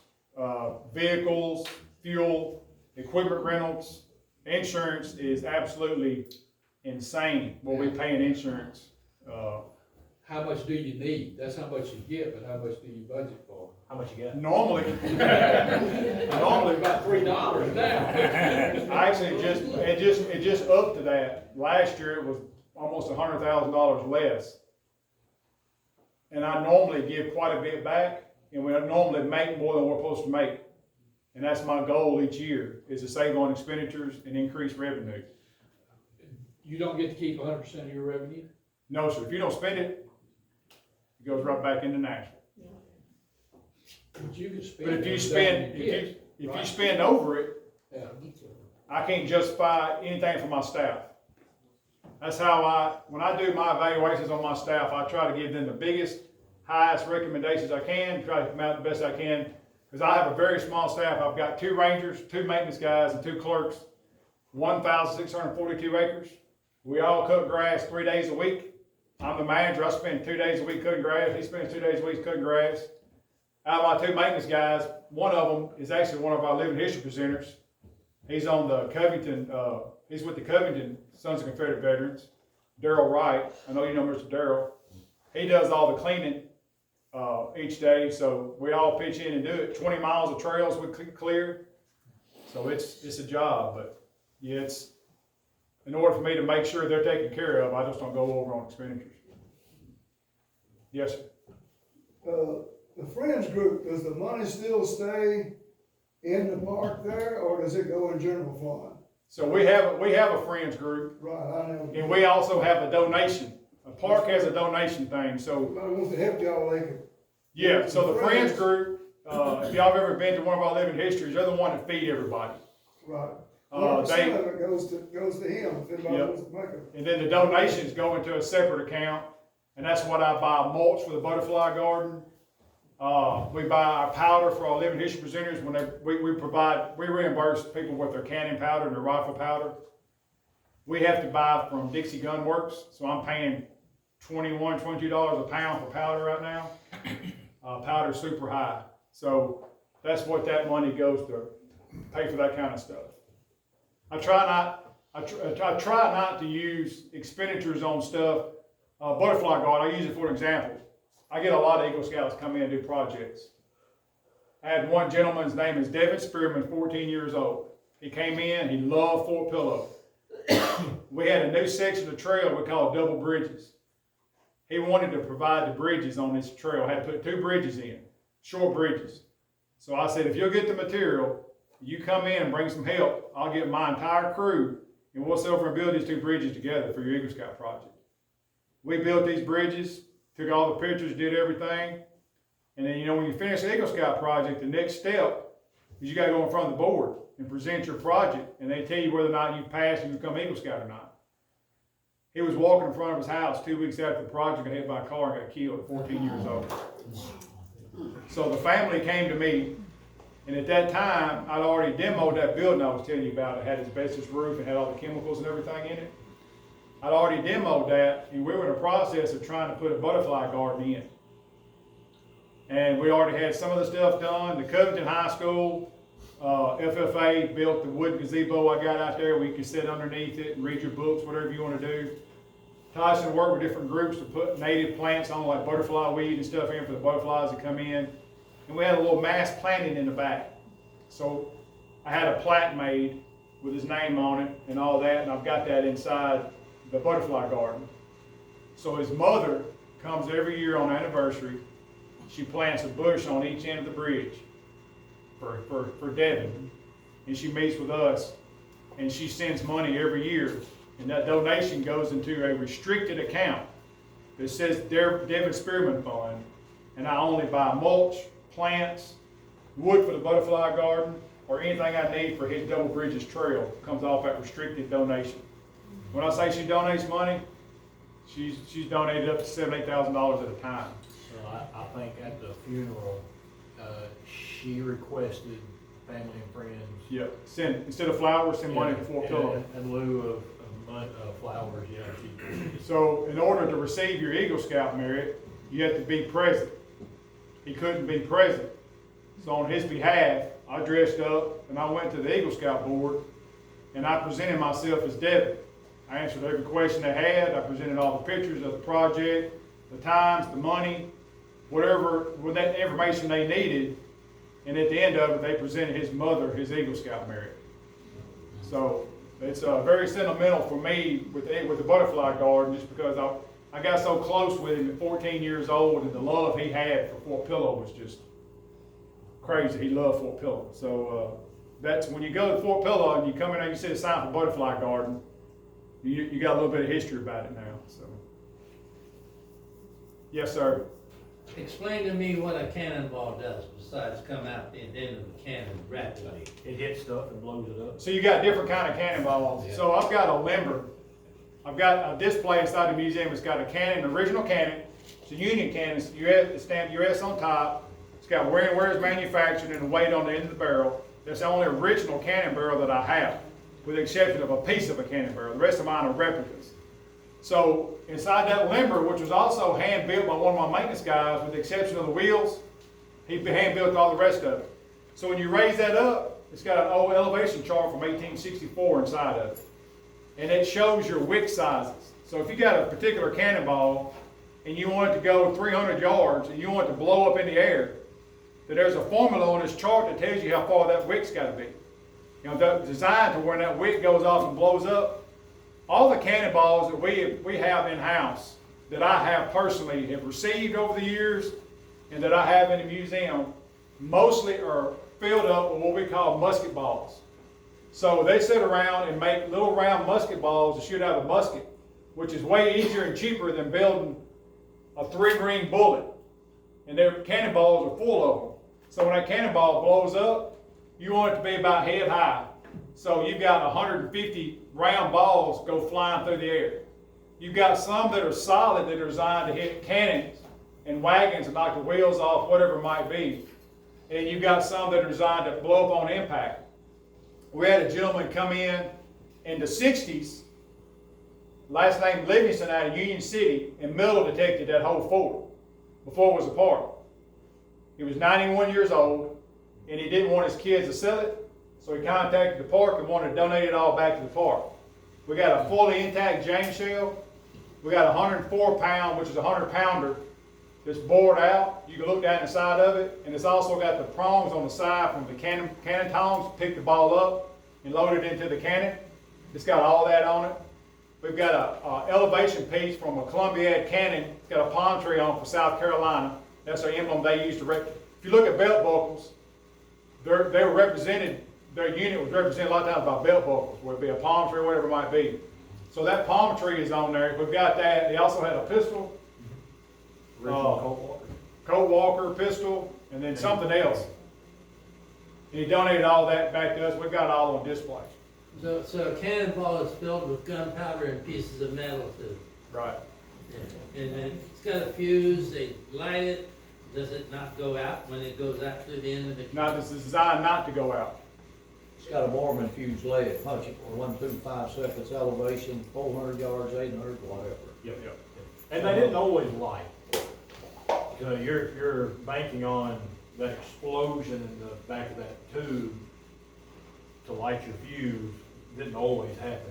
vehicles, fuel, equipment rentals. Insurance is absolutely insane what we pay in insurance. How much do you need? That's how much you get, but how much do you budget for? How much you got? Normally, About $3 now. actually it just up to that. Last year it was almost $100,000 less. And I normally give quite a bit back, and we normally make more than we're supposed to make. And that's my goal each year, is to save on expenditures and increase revenue. You don't get to keep 100% of your revenue? No, sir, if you don't spend it, it goes right back into Nashville. But you can spend. But if you everything spend, you if get, you spend over it, yeah. I can't justify anything for my staff. That's how when I do my evaluations on my staff, I try to give them the biggest, highest recommendations I can, try to come out the best I can. Because I have a very small staff. I've got 2 rangers, 2 maintenance guys, and 2 clerks, 1,642 acres. We all cut grass 3 days a week. I'm the manager. I spend 2 days a week cutting grass. He spends 2 days a week cutting grass. Out of my 2 maintenance guys, one of them is actually one of our living history presenters. He's on the Covington, he's with the Covington Sons of Confederate Veterans, Darrell Wright. I know you know Mr. Darrell. He does all the cleaning each day, so we all pitch in and do it. 20 miles of trails we clear. So it's a job, but yeah, it's in order for me to make sure they're taken care of, I just don't go over on expenditures. Yes, sir. The Friends Group, does the money still stay in the park there, or does it go in general fund? So we have a friends group, Right, I know. and we also have a donation. A park has a donation thing, so, I want to help y'all, they can. yeah, so the friends group, if y'all have ever been to one of our living histories, they're the one that feed everybody. Right. Uh, 100% they- of it goes to him, if anybody Yep. wants to make it. And then the donations go into a separate account, and that's what I buy mulch for the butterfly garden. We buy our powder for our living history presenters when we reimburse people with their cannon powder and their rifle powder. We have to buy from Dixie Gun Works, so I'm paying $22 a pound for powder right now. Powder's super high, so that's what that money goes to pay for that kind of stuff. I try not to use expenditures on stuff. Butterfly garden, I use it for an example. I get a lot of Eagle Scouts come in and do projects. I had one gentleman, his name is Devin Spearman, 14 years old. He came in, he loved Fort Pillow. We had a new section of trail we call double bridges. He wanted to provide the bridges on this trail, had to put 2 bridges in, short bridges. So I said, if you'll get the material, you come in and bring some help, I'll get my entire crew, and we'll sit over and build these 2 bridges together for your Eagle Scout project. We built these bridges, took all the pictures, did everything, and then, when you finish the Eagle Scout project, the next step is you gotta go in front of the board and present your project, and they tell you whether or not you passed and you become Eagle Scout or not. He was walking in front of his house 2 weeks after the project, got hit by a car and got killed at 14 years old. So the family came to me, and at that time, I'd already demoed that building I was telling you about. It had asbestos roof and had all the chemicals and everything in it. I'd already demoed that, and we were in the process of trying to put a butterfly garden in. And we already had some of the stuff done. The Covington High School, FFA built the wood gazebo I got out there where you can sit underneath it and read your books, whatever you want to do. Tyson worked with different groups to put native plants on, like butterfly weed and stuff in for the butterflies to come in. And we had a little mass planting in the back. So I had a plaque made with his name on it and all that, and I've got that inside the butterfly garden. So his mother comes every year on anniversary. She plants a bush on each end of the bridge for Devin. And she meets with us, and she sends money every year. And that donation goes into a restricted account that says Devin Spearman Fund. And I only buy mulch, plants, wood for the butterfly garden, or anything I need for his Double Bridges Trail comes off that restricted donation. When I say she donates money, she's donated up to $7,000, $8,000 at a time. So I think at the funeral, she requested family and friends. Yep. Instead of flowers, send money to Fort Pillow. In lieu of flowers, yeah. So in order to receive your Eagle Scout merit, you have to be present. He couldn't be present. So on his behalf, I dressed up and I went to the Eagle Scout board and I presented myself as Devin. I answered every question they had. I presented all the pictures of the project, the times, the money, whatever, with that information they needed. And at the end of it, they presented his mother his Eagle Scout merit. So it's very sentimental for me with the butterfly garden, just because I got so close with him at 14 years old, and the love he had for Fort Pillow was just crazy. He loved Fort Pillow. So that's when you go to Fort Pillow and you come in there and you see a sign for butterfly garden, you got a little bit of history about it now. So yes, sir. Explain to me what a cannonball does besides come out the end of the cannon rapidly. It hits stuff and blows it up. So you got different kind of cannonballs. Yeah. So I've got a limber. I've got a display inside the museum. It's got a cannon, an original cannon. It's a Union cannon. It's US, stamped US on top. It's got where it's manufactured and the weight on the end of the barrel. That's the only original cannon barrel that I have, with the exception of a piece of a cannon barrel. The rest of mine are replicas. So inside that limber, which was also hand built by one of my maintenance guys, with the exception of the wheels, he hand built all the rest of it. So when you raise that up, it's got an old elevation chart from 1864 inside of it. And it shows your wick sizes. So if you got a particular cannonball and you want it to go 300 yards and you want it to blow up in the air, then there's a formula on this chart that tells you how far that wick's got to be. You know, designed to where that wick goes off and blows up. All the cannonballs that we have in-house, that I have personally have received over the years and that I have in the museum, mostly are filled up with what we call musket balls. So they sit around and make little round musket balls to shoot out of a musket, which is way easier and cheaper than building a 3-ring bullet. And their cannonballs are full of them. So when that cannonball blows up, you want it to be about head high. So you've got 150 round balls go flying through the air. You've got some that are solid that are designed to hit cannons and wagons and knock the wheels off, whatever it might be. And you've got some that are designed to blow up on impact. We had a gentleman come in the 60s, last name Livingston, out of Union City, and metal detected that whole fort before it was a park. He was 91 years old, and he didn't want his kids to sell it, so he contacted the park and wanted to donate it all back to the park. We got a fully intact James shell. We got a 104 pound, which is a 100 pounder, that's bored out. You can look down the side of it, and it's also got the prongs on the side from the cannon tongs to pick the ball up and load it into the cannon. It's got all that on it. We've got a elevation piece from a Columbiad cannon. It's got a palm tree on it for South Carolina. That's their emblem they used to if you look at belt buckles, they were represented, their unit was represented a lot of times by belt buckles, whether it be a palm tree or whatever it might be. So that palm tree is on there. We've got that. They also had a pistol, Colt Walker pistol, and then something else. And he donated all that back to us. We've got it all on display. So a cannonball is filled with gunpowder and pieces of metal too. Right. And then it's got a fuse, they light it, does it not go out when it goes out to the end of it? Now, this is designed not to go out. It's got a Mormon fuse lead, punch it for 1 through 5 seconds elevation, 400 yards, 800, whatever. Yep. And they didn't always light. You're banking on that explosion in the back of that tube to light your fuse. Didn't always happen.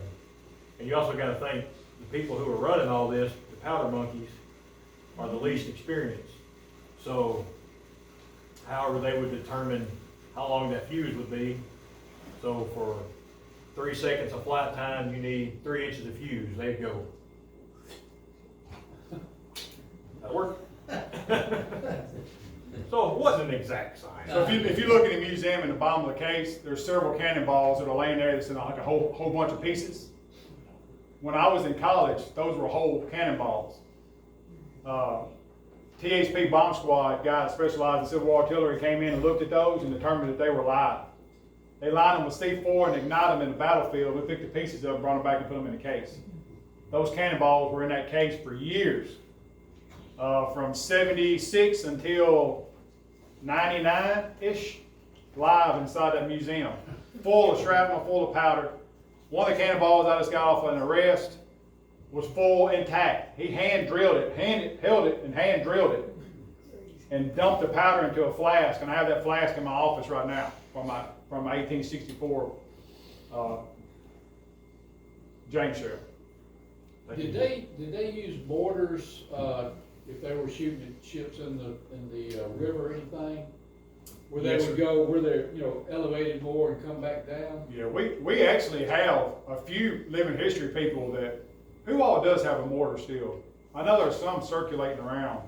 And you also gotta think, the people who are running all this, the powder monkeys, are the least experienced. So, however they would determine how long that fuse would be. So for 3 seconds of flight time, you need 3 inches of fuse. They'd go. That worked. So it wasn't an exact science. So if you look at the museum in the bottom of the case, there's several cannonballs that are laying there that's in like a whole bunch of pieces. When I was in college, those were whole cannonballs. THP bomb squad guy that specialized in Civil War artillery came in and looked at those and determined that they were live. They lined them with C4 and ignited them in the battlefield. We picked the pieces up, brought them back and put them in the case. Those cannonballs were in that case for years. From 76 until 99-ish, live inside that museum. Full of shrapnel, full of powder. One of the cannonballs I just got off an arrest was full intact. He hand drilled it, held it and hand drilled it and dumped the powder into a flask. And I have that flask in my office right now from my 1864 James shell. Did they use mortars, if they were shooting at ships in the river or anything? Where they would go, where they're, elevated more and come back down? Yeah, we actually have a few living history people who all does have a mortar still. I know there's some circulating around.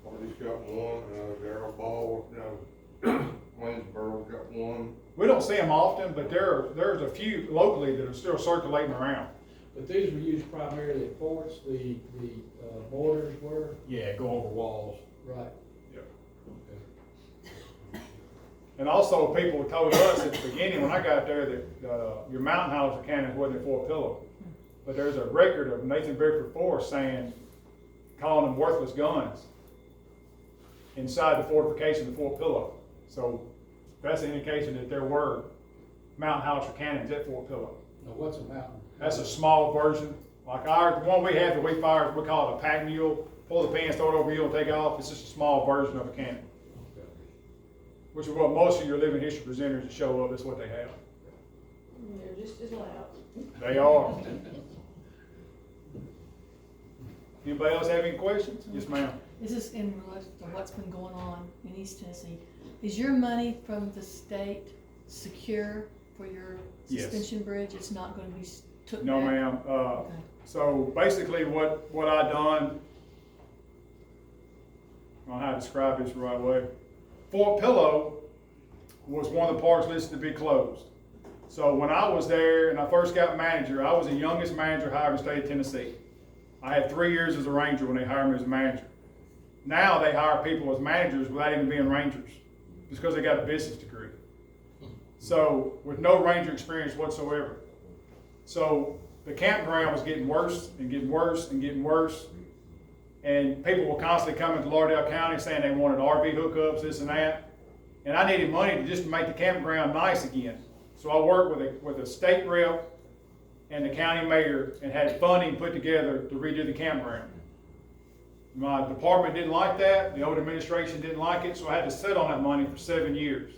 Marty's got one, Darrell Ball, Waynesboro's got one. We don't see them often, but there's a few locally that are still circulating around. But these were used primarily at forts, the mortars were? Yeah, go over walls. Right. And also people told us at the beginning when I got there that your mountain howitzer cannons wasn't at Fort Pillow. But there's a record of Nathan Bedford Forrest calling them worthless guns inside the fortification of Fort Pillow. So that's an indication that there were mountain howitzer cannons at Fort Pillow. Now what's a mountain? That's a small version. Like the one we have that we fire, we call it a pack mule. Pull the pins, throw it over you and take off. It's just a small version of a cannon. Which is what most of your living history presenters that show up, that's what they have. They're just as loud. They are. Anybody else have any questions? Yes, ma'am. This is in relation to what's been going on in East Tennessee. Is your money from the state secure for your Yes. suspension bridge? It's not going to be took No, back? ma'am. Okay. So basically what I done, I don't know how to describe this the right way. Fort Pillow was one of the parks listed to be closed. So when I was there and I first got manager, I was the youngest manager hired in the state of Tennessee. I had 3 years as a ranger when they hired me as a manager. Now they hire people as managers without even being rangers, just because they got a business degree. So with no ranger experience whatsoever. So the campground was getting worse and getting worse and getting worse. And people were constantly coming to Lauderdale County saying they wanted RV hookups, this and that. And I needed money to just make the campground nice again. So I worked with a state rep and the county mayor and had funding put together to redo the campground. My department didn't like that, the old administration didn't like it, so I had to sit on that money for 7 years.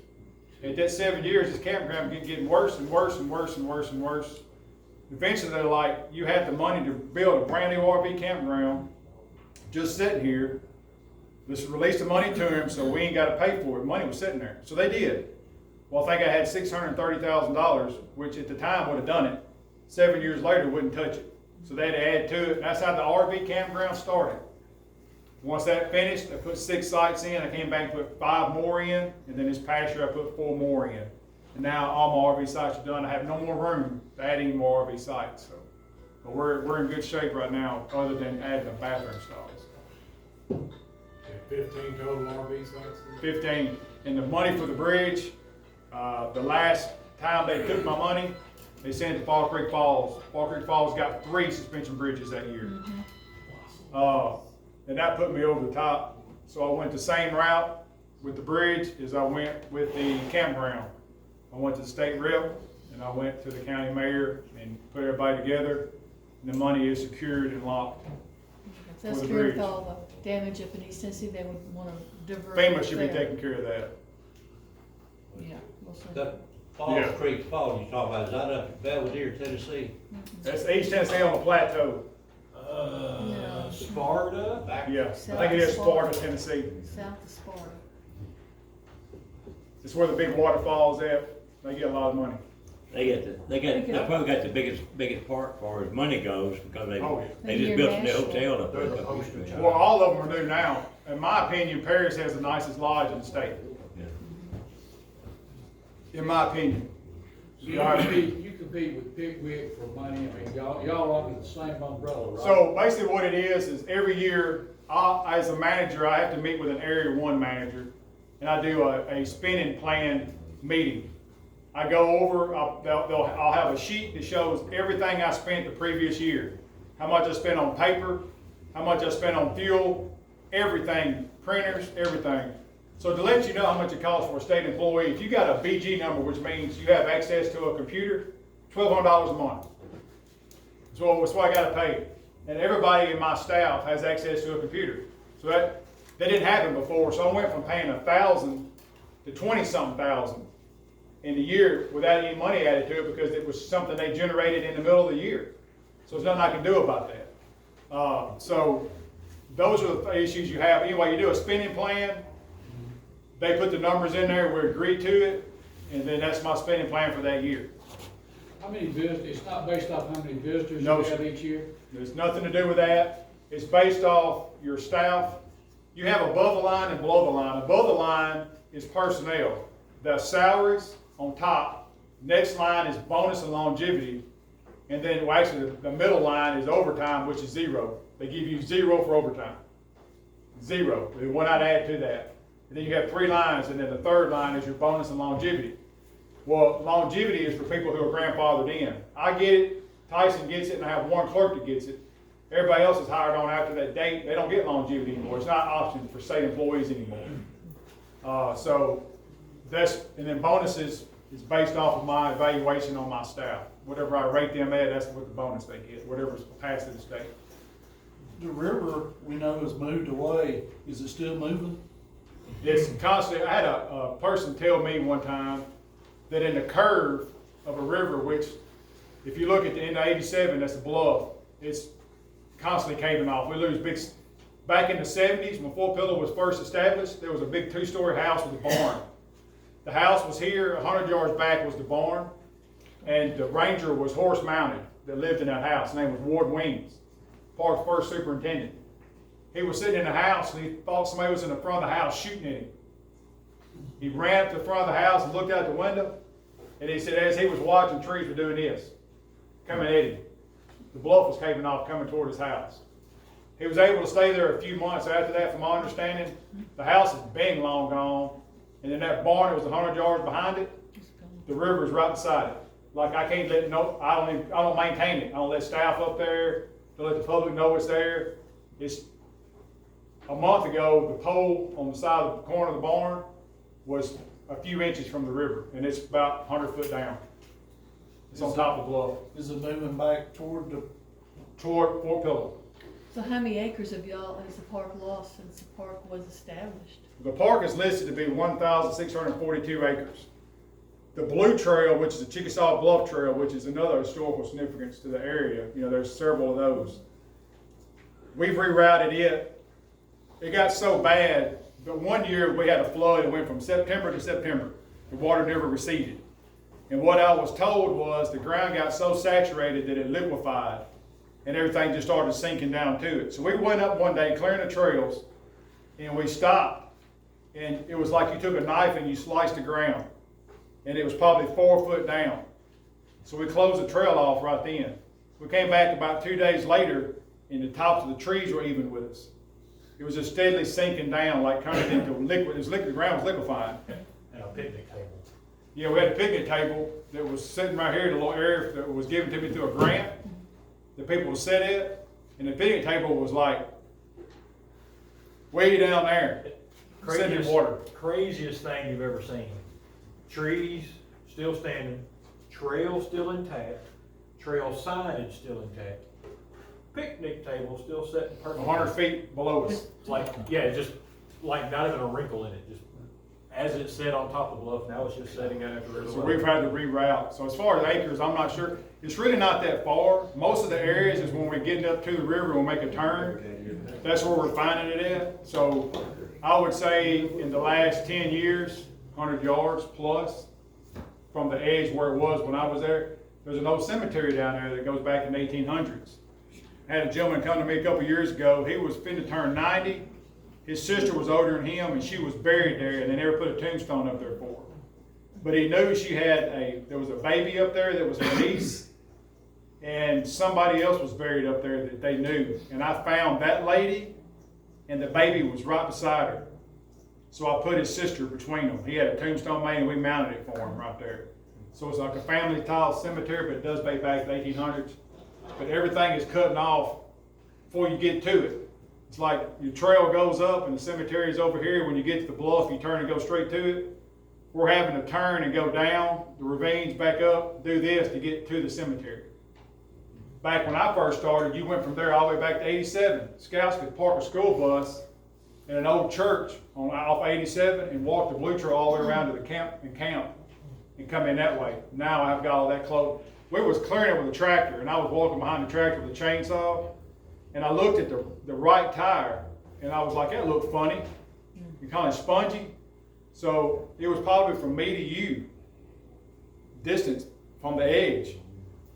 At that 7 years, this campground was getting worse and worse and worse and worse and worse. Eventually they're like, you had the money to build a brand new RV campground, just sitting here. Let's release the money to him so we ain't got to pay for it. Money was sitting there. So they did. Well, I think I had $630,000, which at the time would have done it. 7 years later, wouldn't touch it. So they had to add to it. And that's how the RV campground started. Once that finished, I put 6 sites in. I came back and put 5 more in. And then this past year, I put 4 more in. And now all my RV sites are done. I have no more room to add any more RV sites. So, but we're in good shape right now, other than adding a bathroom stalls. 15 total RV sites? 15. And the money for the bridge, the last time they took my money, they sent it to Fall Creek Falls. Fall Creek Falls got 3 suspension bridges that year. And that put me over the top. So I went the same route with the bridge as I went with the campground. I went to the state rep and I went to the county mayor and put everybody together. And the money is secured and locked. That's for the true with bridge. all the damage up in East Tennessee, they would want to divert. FEMA should be there. taking care of that. Yeah, we'll see. That Falls Creek Falls you talk about, is that up in Belvedere, Tennessee? That's East Tennessee on the plateau. No. Sparta? Yeah, I think it is Sparta, Tennessee. South of Sparta. It's where the big waterfall's at. They get a lot of money. They probably got the biggest part as far as money goes, because they just built a new hotel up there. Well, all of them are new now. In my opinion, Paris has the nicest lodge in the state. In my opinion. You compete with Pickwick for money, I mean, y'all under the same umbrella, right? So basically what it is every year, as a manager, I have to meet with an Area 1 manager, and I do a spending plan meeting. I go over, I'll have a sheet that shows everything I spent the previous year. How much I spent on paper, how much I spent on fuel, everything, printers, everything. So to let you know how much it costs for a state employee, if you got a BG number, which means you have access to a computer, $1,200 a month. So that's what I gotta pay. And everybody in my staff has access to a computer. So that didn't happen before. So I went from paying $1,000 to 20-something thousand in a year without any money added to it, because it was something they generated in the middle of the year. So there's nothing I can do about that. So those are the issues you have. Anyway, you do a spending plan. They put the numbers in there, we agree to it, and then that's my spending plan for that year. How many visitors, it's not based off how many visitors No, you sir. have each year? There's nothing to do with that. It's based off your staff. You have above the line and below the line. Above the line is personnel. The salaries on top. Next line is bonus and longevity. And then, well, actually, the middle line is overtime, which is 0. They give you 0 for overtime. 0. They will not add to that. And then you have 3 lines, and then the third line is your bonus and longevity. Well, longevity is for people who are grandfathered in. I get it, Tyson gets it, and I have one clerk that gets it. Everybody else is hired on after that date. They don't get longevity anymore. It's not an option for state employees anymore. So that's, and then bonuses is based off of my evaluation on my staff. Whatever I rate them at, that's what the bonus they get, whatever's passed to the state. The river, we know, has moved away. Is it still moving? It's constantly, I had a person tell me one time that in the curve of a river, which if you look at the end of 87, that's a bluff, it's constantly caving off. We lose big, back in the 70s when Fort Pillow was first established, there was a big 2-story house with a barn. The house was here, 100 yards back was the barn, and the ranger was horse mounted that lived in that house. His name was Ward Weems, Park's first superintendent. He was sitting in the house and he thought somebody was in the front of the house shooting at him. He ran up to the front of the house and looked out the window. And he said as he was watching, trees were doing this, coming at him. The bluff was caving off, coming toward his house. He was able to stay there a few months after that, from my understanding. The house has been long gone. And then that barn that was 100 yards behind it, the river is right beside it. Like I can't let I don't maintain it. I don't let staff up there, to let the public know it's there. It's a month ago, the pole on the side of the corner of the barn was a few inches from the river, and it's about 100 foot down. It's on top of the bluff. Is it moving back toward Fort Pillow. So how many acres of y'all has the park lost since the park was established? The park is listed to be 1,642 acres. The Blue Trail, which is the Chickasaw Bluff Trail, which is another historical significance to the area, you know, there's several of those. We've rerouted it. It got so bad, but one year we had a flood that went from September to September. The water never receded. And what I was told was the ground got so saturated that it liquefied and everything just started sinking down to it. So we went up one day clearing the trails and we stopped, and it was like you took a knife and you sliced the ground, and it was probably 4 foot down. So we closed the trail off right then. We came back about 2 days later and the tops of the trees were even with us. It was just steadily sinking down, like kind of into liquid. It was liquid, the ground was liquefying. And a picnic table. Yeah, we had a picnic table that was sitting right here in a little area that was given to me through a grant that people would sit at, and the picnic table was like way down there, sitting in water. Craziest thing you've ever seen. Trees still standing, trail still intact, trail signage still intact, picnic table still sitting perfectly. 100 feet below us. Like, yeah, just like not even a wrinkle in it, just as it sat on top of the bluff, now it's just setting out after the So we've had to reroute. So as far as acres, I'm not sure. It's really not that far. Most of the areas is when we're getting up to the river, we'll make a turn. That's where we're finding it at. So I would say in the last 10 years, 100 yards plus from the edge where it was when I was there. There's an old cemetery down there that goes back in the 1800s. I had a gentleman come to me a couple years ago. He was finna turn 90. His sister was older than him, and she was buried there, and they never put a tombstone up there for her. But he knew there was a baby up there that was her niece, and somebody else was buried up there that they knew. And I found that lady, and the baby was right beside her. So I put his sister between them. He had a tombstone made, and we mounted it for him right there. So it's like a family tile cemetery, but it does date back to the 1800s. But everything is cutting off before you get to it. It's like your trail goes up and the cemetery is over here. When you get to the bluff, you turn and go straight to it. We're having to turn and go down the ravines, back up, do this to get to the cemetery. Back when I first started, you went from there all the way back to 87. Scouts could park a school bus in an old church off 87 and walk the Blue Trail all the way around to the camp and come in that way. Now I've got all that close. We was clearing it with a tractor, and I was walking behind the tractor with a chainsaw, and I looked at the right tire, and I was like, that looked funny. It's kind of spongy. So it was probably from me to you, distance from the edge.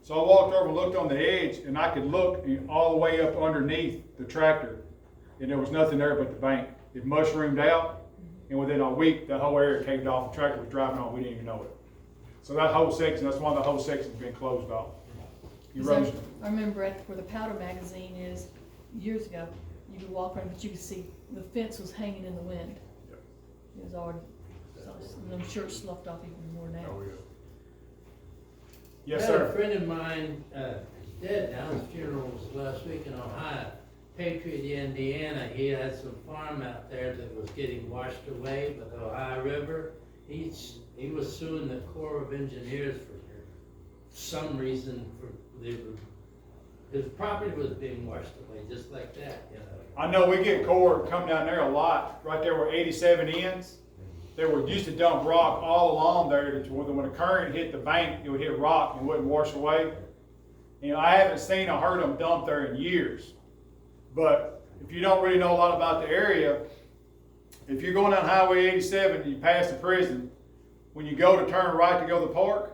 So I walked over and looked on the edge, and I could look all the way up underneath the tractor, and there was nothing there but the bank. It mushroomed out, and within a week, the whole area caved off. The tractor was driving on. We didn't even know it. So that whole section, that's why the whole section's been closed off. Erosion. I remember where the powder magazine is, years ago, you could walk around, but you could see the fence was hanging in the wind. It was already, so I'm sure it's sloughed off even more now. Oh, yeah. Yes, I had sir. a friend of mine, dead now, his funeral was last week in Ohio, Patriot, Indiana. He had some farm out there that was getting washed away by the Ohio River. He was suing the Corps of Engineers for some reason. His property was being washed away just like that, you know. I know we get Corps come down there a lot, right there where 87 ends. They were used to dump rock all along there. When a current hit the bank, it would hit rock and wouldn't wash away. You know, I haven't seen or heard them dump there in years. But if you don't really know a lot about the area, if you're going down Highway 87 and you pass the prison, when you go to turn right to go to the park,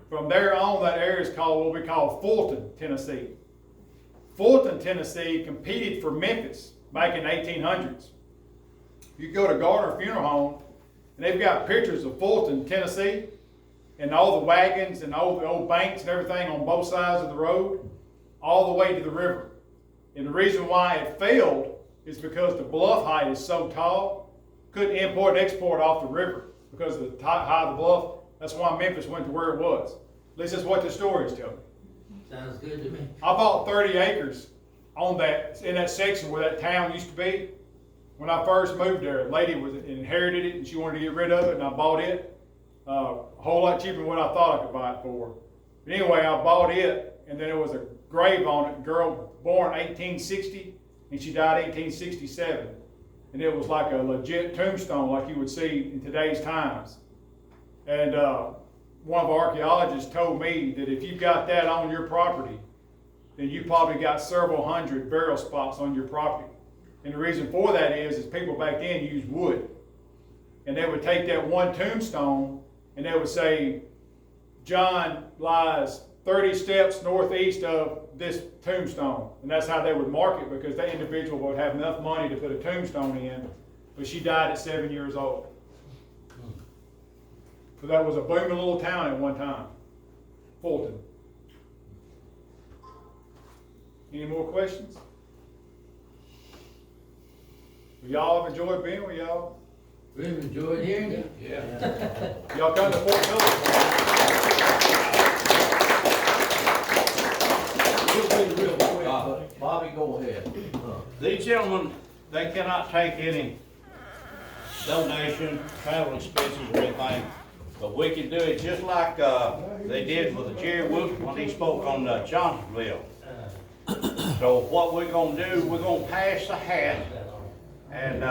from there on, that area is called what we call Fulton, Tennessee. Fulton, Tennessee competed for Memphis back in the 1800s. You go to Gardner Funeral Home, and they've got pictures of Fulton, Tennessee, and all the wagons and all the old banks and everything on both sides of the road, all the way to the river. And the reason why it failed is because the bluff height is so tall, couldn't import and export off the river because of the high of the bluff. That's why Memphis went to where it was. At least that's what the stories tell me. Sounds good to me. I bought 30 acres on that, in that section where that town used to be. When I first moved there, a lady inherited it and she wanted to get rid of it, and I bought it. A whole lot cheaper than what I thought I could buy it for. But anyway, I bought it, and then there was a grave on it, a girl born 1860, and she died 1867. And it was like a legit tombstone like you would see in today's times. And one of our archaeologists told me that if you've got that on your property, then you probably got several hundred burial spots on your property. And the reason for that is people back then used wood. And they would take that one tombstone and they would say, John lies 30 steps northeast of this tombstone. And that's how they would mark it, because that individual would have enough money to put a tombstone in, but she died at 7 years old. So that was a booming little town at one time, Fulton. Any more questions? Well, y'all have enjoyed being with y'all. We've enjoyed hearing you. Yeah. Y'all come to Fort Phillips. Bobby, go ahead. These gentlemen, they cannot take any donation, travel expenses or anything, but we can do it just like, they did with the Jerry Wilson when he spoke on Johnsonville. So what we're gonna do, we're gonna pass the hat, and,